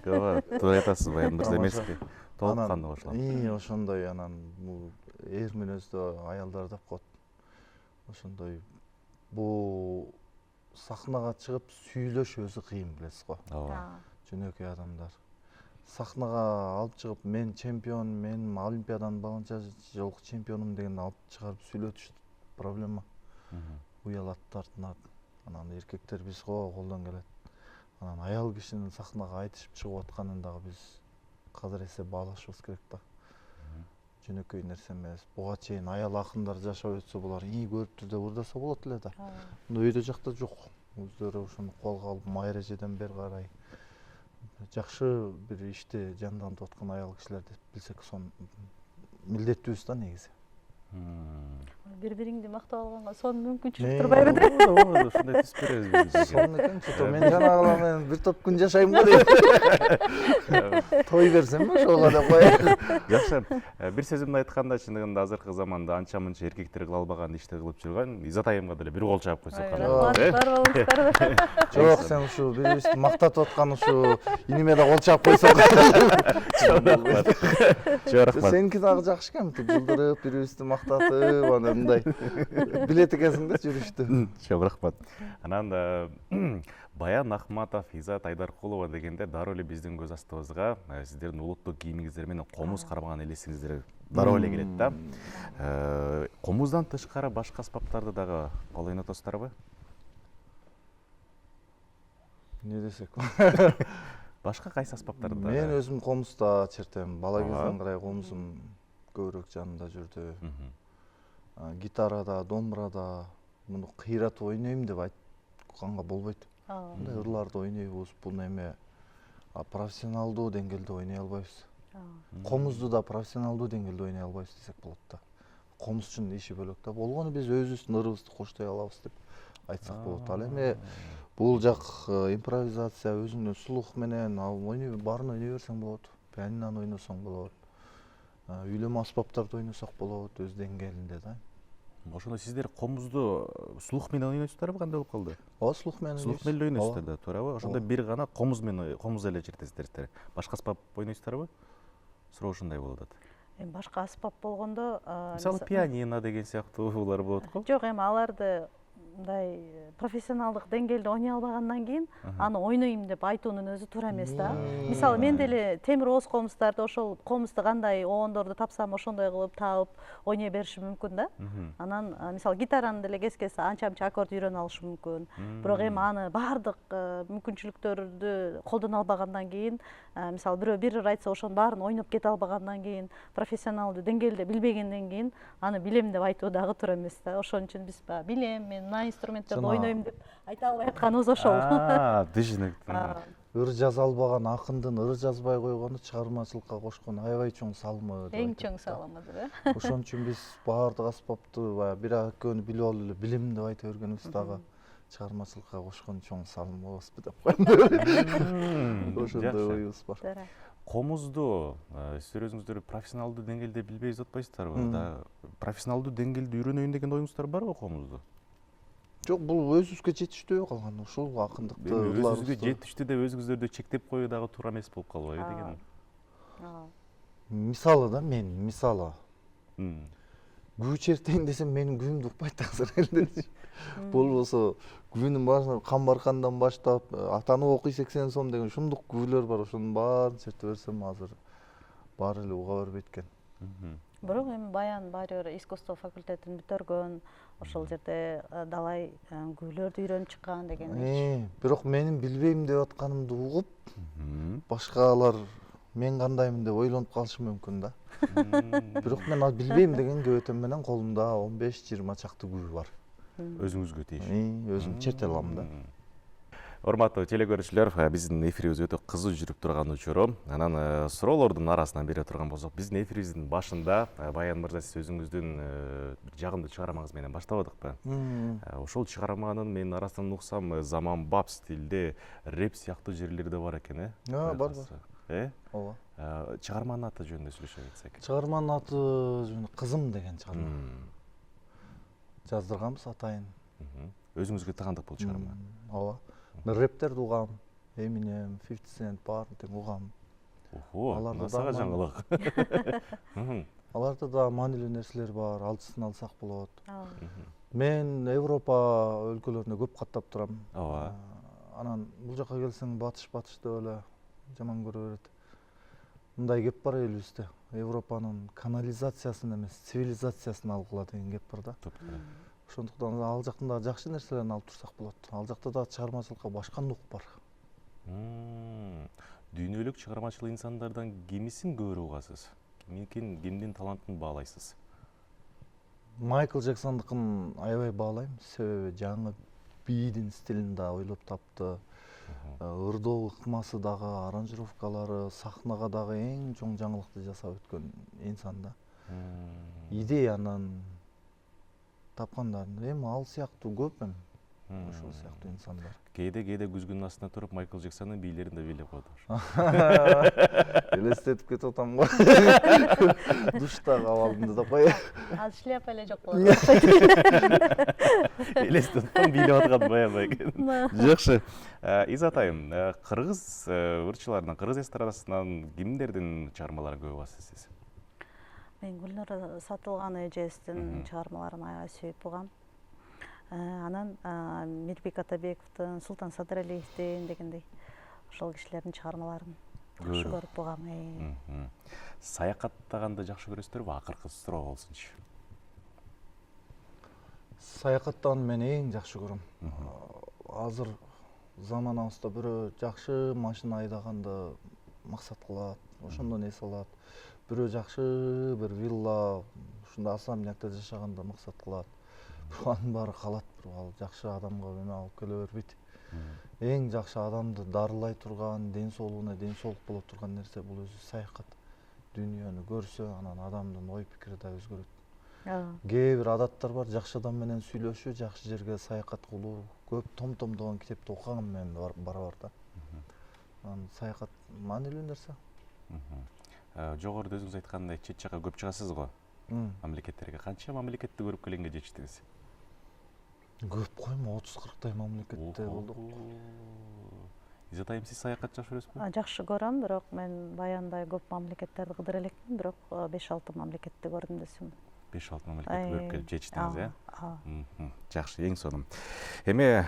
Туура айтасыз, Баян мырза, эмеспи? Толук кандуу кошулам. Ошондой анан бул эр мүнөздүү аялдар деп коет. Ошондой бул сахнага чыгып сүйлөш өзү кыйын, билесиз го. Жөнөкөй адамдар. Сахнага алып чыгып мен чемпион, мен олимпиаданын баланча жолку чемпионум деген алып чыгарып сүйлөтүш проблема. Уялат, тартынат. Анан эркектер биз колдон келет. Анан аял кишинин сахнага айтышып чыгып атканын дагы биз казыр эсеп алышыбыз керек да. Жөнөкөй нерсе эмес. Буга чейин аял акындар жашап өтсө булар көрүптүр деп ырдаса болот эле да. Өйдө жакта жок. Өздөрү ошону колго алып майрежеден бери карай жакшы бир ишти жандантып аткан аял кишилер деп билсек, сон милдеттүүбүз да негизи. Бири-бириңди мактап алганга сон мүмкүнчүлүк турбайбы? Ушундай түс беребиз. Сон экен, мен жанагыла менен бир топ күн жашайм го дейм. Той берсемби ошого деп коеюн. Жакшы. Бир сөзүмдү айтканда, чындыгында азыркы заманда анча мынча эркектер кыла албаган ишти кылып жүргөн Изат айымга деле бир кол чаап койсок кандай болот? Жок, сен ушу бирибизди мактатып аткан ушу иниме да кол чаап койсок. Чоң рахмат. Сеники дагы жакшы экен, жылдырып бирибизди мактатып анан мындай билет экенсиң да жүрүштү. Чоң рахмат. Анан Баян Ахматов, Изат Айдаркулова дегенде дароо эле биздин көз астыбызга сиздердин улуттук кийимиңиздер менен комуз кармаган элесиңиздер дароо эле келет да. Комуздан тышкары башка аспаптарды дагы кол ойнотосуздарбы? Не десек? Башка кайсы аспаптарды дагы? Мен өзүм комузда чертем. Бала кезден карай комузум көбүрөөк жанымда жүрдү. Гитарада, домбурада муну кыйратып ойнойм деп айтканга болбойт. Мындай ырларды ойнойбуз, бул эме профессионалдуу деңгээлде ойной албайбыз. Комузду да профессионалдуу деңгээлде ойной албайбыз десек болот да. Комузчунун иши бөлөк да. Болгону биз өзүбүздүн ырыбызды коштой алабыз деп айтсак болот. Ал эми бул жак импровизация өзүңдүн слух менен ойной баарын ойной берсең болот. Пианинону ойносоң болот. Үйлөмө аспаптарды ойносок болот өз деңгээлинде да. Ошондо сиздер комузду слух менен ойнойсуздарбы, кандай болуп калды? Ооба, слух менен Слух менен ойнойсуздар да, туурабы? Ошондо бир гана комуз эле чертесиздер. Башка аспап ойнойсуздарбы? Суроо ушундай болуп атат. Эми башка аспап болгондо Мисалы пианино деген сыяктуулар болот го. жок, эми аларды мындай профессионалдык деңгээлде ойной албагандан кийин аны ойнойм деп айтуунун өзү туура эмес да. Мисалы мен деле темир ооз комуздарды ошол комузду кандай оондорду тапсам ошондой кылып таап ойной беришим мүмкүн да. Анан мисалы гитараны деле кез анча мынча аккорд үйрөнүп алышым мүмкүн. Бирок эми аны баардык мүмкүнчүлүктөрдү колдоно албагандан кийин, мисалы бирөө бир ыр айтса ошонун баарын ойноп кете албагандан кийин, профессионалдуу деңгээлде билбегенден кийин аны билем деп айтуу дагы туура эмес да. Ошон үчүн биз билем, мен мына инструменттерди ойнойм деп айта албай атканыбыз ошол. Түшүнүктүү. Ыр жаза албаган акындын ыры жазбай койгону чыгармачылыкка кошкон аябай чоң салымы. Эң чоң салымыдыр, Ошон үчүн биз баардык аспапты баягы бир экөөнү билип алып эле билем деп айта бергенибиз дагы чыгармачылыкка кошкон чоң салым болобузбу деп коем. Ошондой оюбуз бар. Комузду сиздер өзүңүздөр профессионалдуу деңгээлде билбей деп атпайсыздарбы? Да профессионалдуу деңгээлде үйрөнөйүн деген оюңуздар барбы комузду? Жок, бул өзүбүзгө жетиштүү калган ушул акындыкты. Өзүңүзгө жетиштүү деп өзүңүздөрдү чектеп коюу дагы туура эмес болуп калбайбы деген. Мисалы да мен күү чертейин десем менин күүмдү укпайт азыр элдер. Болбосо күүнүн башына Камбаркандан баштап атаны окуй 80 сом деген ушундук күүлөр бар. Ошонун баарын чертип берсем азыр баары эле уга бербейт экен. Бирок эми Баян баары бир искусство факультетин бүтөргөн, ошол жерде далай күүлөрдү үйрөнүп чыккан деген. Бирок менин билбейм деп атканымды угуп, башкалар мен кандаймын деп ойлонуп калышы мүмкүн да. Бирок мен билбейм деген көөтөм менен колумда 15-20 чакты күү бар. Өзүңүзгө тийиш. Өзүм черте алам да. Урматтуу телекөрүүчүлөр, биздин эфирибиз өтө кызуу жүрүп турган учуру. Анан суроолордун арасынан бере турган болсок, биздин эфирибиздин башында Баян мырза сиз өзүңүздүн жагымдуу чыгармаңыз менен баштабадыкпы? Ошол чыгарманын мен арасынан уксам заманбап стилде рэп сыяктуу жерлерде бар экен, Бар. Ооба. Чыгарманын аты жөнүндө сүйлөшө кетсек. Чыгарманын аты Кызым деген чыгарма. Жаздырганбыз атайын. Өзүңүзгө тагандык бул чыгарма. Ооба. Мен рэптерди угам, Eminem, 50 Cent баарын тең угам. Насага жаңылык. Аларда да маанилүү нерселер бар, алдысын алсак болот. Мен Европа өлкөлөрүндө көп каттап турам. Ооба. Анан бул жака келсең батыш деп эле жаман көрө берет. Мындай кеп бар элибизде. Европанын канализациясын эмес, цивилизациясын алгыла деген кеп бар да. Ошондуктан ал жактан да жакшы нерселерин алып турсак болот. Ал жакта да чыгармачылыкка башка нук бар. Дүйнөлүк чыгармачыл инсандардан кимисин көбүрөөк угасыз? Кимдин талантын баалайсыз? Майкл Джексондукун аябай баалайм, себеби жаңы бийдин стилин да ойлоп тапты. Ырдоо ыкмасы дагы, аранжировкалары, сахнага дагы эң чоң жаңылыкты жасап өткөн инсан да. Идеянан тапкандарын эми ал сыяктуу көп эми. Ошол сыяктуу инсандар. Кээде күзгүнүн астына туруп Майкл Джексондун бийлерин да бийлеп коет. Элестетип кетип атам го. Душтагы абалымды да кой. Азыр шляпа эле жок болот. Элестетип бийлеп аткан Баян экен. Жакшы. Изат айым, кыргыз ырчыларынан, кыргыз эстрадасынан кимдердин чыгармаларын көп угасыз сиз? Мен Гүлнұр Сатылған эжесин чыгармаларын аябай сүйүп угам. Анан Мирбек Атабековдун, Султан Садыралиевдин дегендей ошол кишилердин чыгармаларын жакшы көрүп угам. Саякаттаганды жакшы көрөсүзбү? Акыркы суроо болсунчу. Саякаттан мен эң жакшы көрөм. Азыр заманыбызда бирөө жакшы машина айдаганды максат кылат, ошондон эс алат. Бирөө жакшы бир вилла, ушундай особнякта жашаганды максат кылат. Анын баары калат, ал жакшы адамга эме алып келе бербейт. Эң жакшы адамды дарылай турган, ден соолугуна ден соолук боло турган нерсе бул өзү саякат. Дүйнөнү көрсө, анан адамдын ой пикири да өзгөрөт. Кээ бир адаттар бар, жакшы адам менен сүйлөшүү, жакшы жерге саякат кылуу, көп том-томдогон китепти окуган мен бар да. Анан саякат маанилүү нерсе. Жогоруда өзүңүз айткандай чет жакка көп чыгасыз го. Мамлекеттерге канча мамлекетти көрүп келгенге жетиштиңиз? Көп коймо, 30-40 мамлекетте болдук. Изат айым, сиз саякат жакшы көрөсүзбү? Жакшы көрөм, бирок мен баяндай көп мамлекеттерди кыдыра элекмин, бирок 5-6 мамлекетти көрдүм десем. 5-6 мамлекетти көрүп келип жетиштиңиз, э? Жакшы, эң сонун. Эми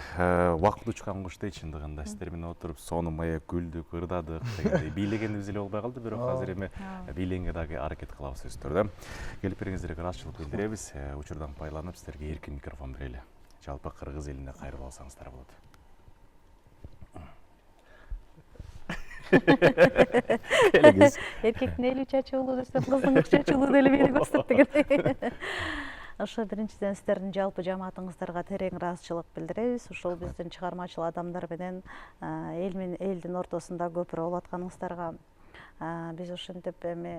убакыт учкан куштей чындыгында сиздер менен отуруп сонун маек күлдүк, ырдадык дегендей бийлегенибиз эле болбой калды, бирок азыр эми бийлегенге дагы аракет кылабыз өз түрдө. Келип бериңиздерге ыраазычылык билдиребиз. Учурдан пайдаланып сиздерге эркин микрофон берели. Жалпы кыргыз элине кайрылып алсаңыздар болот. Эркектин эли чачуулуу десем, кыздын чачуулуу деле мени көрсөт деген. Ошо биринчиден сиздердин жалпы жамаатыңыздарга терең ыраазычылык билдиребиз. Ушул биздин чыгармачыл адамдар менен элдин ортосунда көпүрө болуп атканыңыздарга биз ошентип эми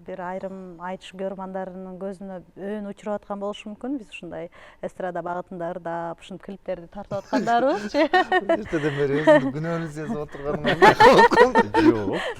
бир айрым айтыш көрмандарынын көзүнө өөн учуруп аткан болушу мүмкүн. Биз ушундай эстрада багытында ырдап, ушинтип клиптерди тартып аткандарыбызчы. Эртеден бери өзүмдүн күнөөнү сезип отурганымдан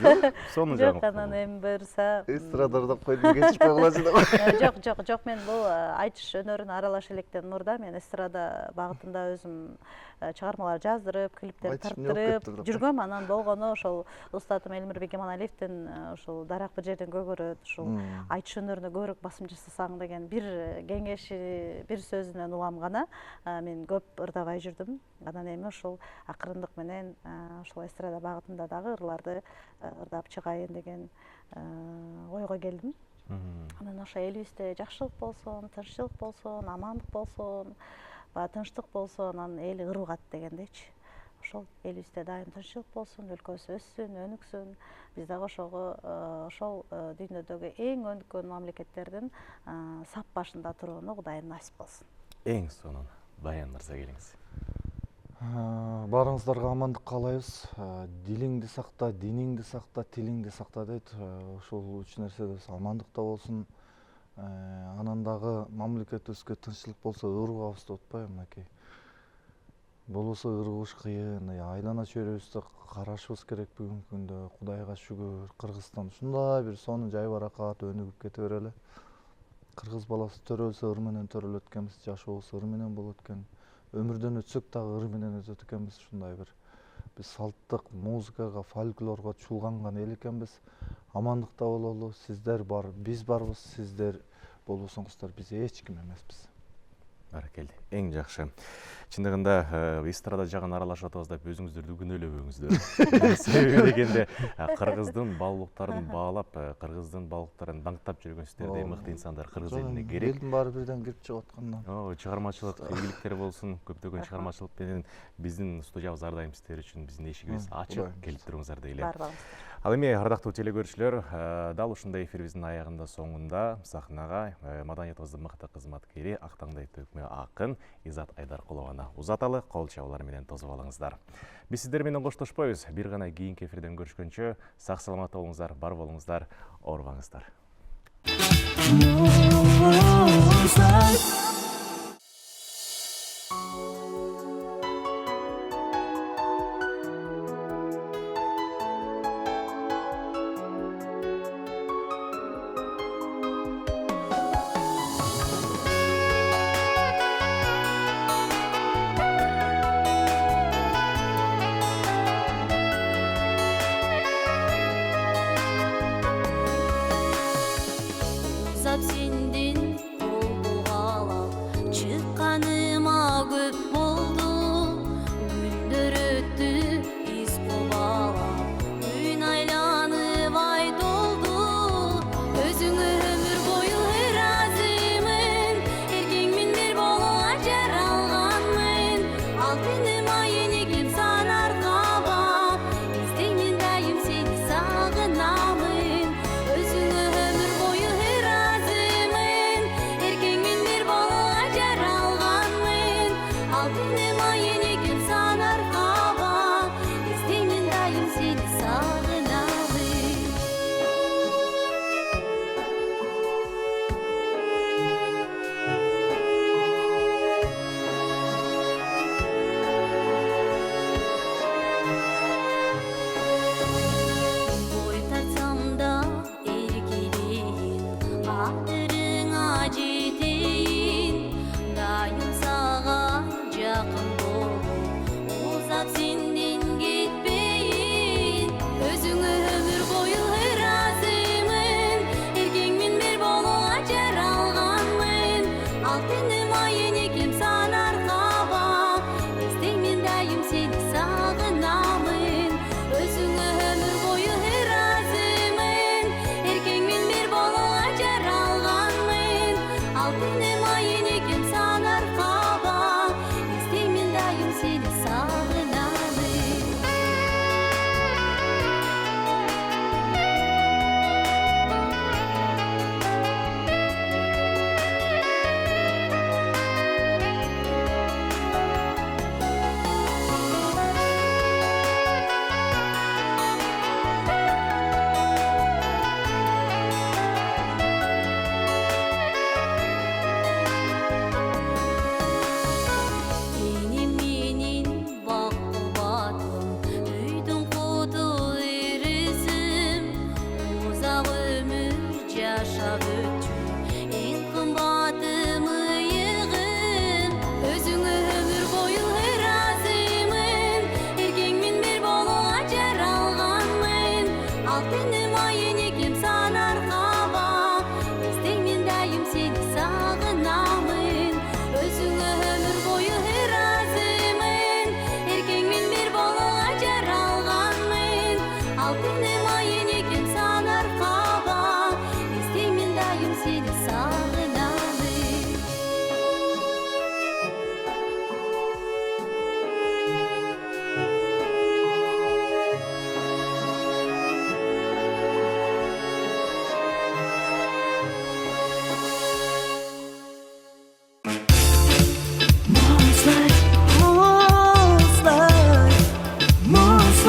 Жок, сонун жагы. Жок, анан эми буюрса эстрада ырдап койдум, кечирпей каласың деп. Жок, мен бул айтыш өнөрүнө аралаша электен мурда мен эстрада багытында өзүм чыгармалар жаздырып, клиптерди тарттырып жүргөм. Анан болгону ошол устатым Элмирбек Эманалиевдин ошол дарак бир жерден көгөрөт, ушул айтыш өнөрүнө көбүрөөк басым жасасаң деген бир кеңеши, бир сөзүнөн улам гана мен көп ырдабай жүрдүм. Анан эми ошол акырындык менен ошол эстрада багытында дагы ырларды ырдап чыгайын деген ойго келдим. Анан ошо элибизде жакшылык болсун, тынччылык болсун, амандык болсун, тынчтык болсо анан эл ыргат дегендейчи. Ошол элибизде дайым тынччылык болсун, өлкөбүз өссүн, өнүксүн. Биз дагы ошол дүйнөдөгү эң өнүккөн мамлекеттердин сап башында турууну Кудайым насип кылсын. Эң сонун. Баян мырза, келиңиз. Баарыңыздарга амандык каалайбыз. Дилиңди сакта, диниңди сакта, тилиңди сакта дейт. Ошол үч нерседе амандыкта болсун. Анан дагы мамлекетибизге тынччылык болсо ыргабызды утпайбы, мынакей. Болбосо ыргыш кыйын, айлана чөйрөбүздү карашыбыз керек бүгүнкү күндө. Кудайга шүгүр, Кыргызстан ушундай бир сонун жайбаракат өнүгүп кете берели. Кыргыз баласы төрөлсө ыр менен төрөлөт экенбиз, жашообуз ыр менен болот экен. Өмүрдөн өтсөк дагы ыр менен өтөт экенбиз. Ушундай бир биз салттык музыкага, фольклорго чулганган эл экенбиз. Амандыкта бололу. Сиздер бар, биз барбыз, сиздер болбосоңуздар биз эч ким эмеспиз. Баракелди. Эң жакшы. Чындыгында эстрада жагын аралашып атабыз деп өзүңүздөрдү күнөөлөбөңүздөр. Себеби дегенде кыргыздын баалуулуктарын баалап, кыргыздын баалуулуктарын даңктап жүргөн сиздердей мыкты инсандар кыргыз элине керек. Элдин баары бирден кирип чыгып аткандан. Чыгармачылык ийгиликтер болсун, көптөгөн чыгармачылык менен биздин студиябыз ар дайым сиздер үчүн биздин эшигибиз ачык, келип туруңуздар дейле. Ал эми ардактуу телекөрүүчүлөр, дал ушундай эфирибиздин аягында соңунда сахнага маданиятыбыздын мыкты кызматкери, Актаңдай төкмө акын Изат Айдаркулованы узаталы, кол чабуулар менен тосуп алыңыздар. Биз сиздер менен коштошпойбуз. Бир гана кийинки эфирден көрүшкөнчө сак саламат болуңуздар, бар болуңуздар, оорубаңыздар.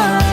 бар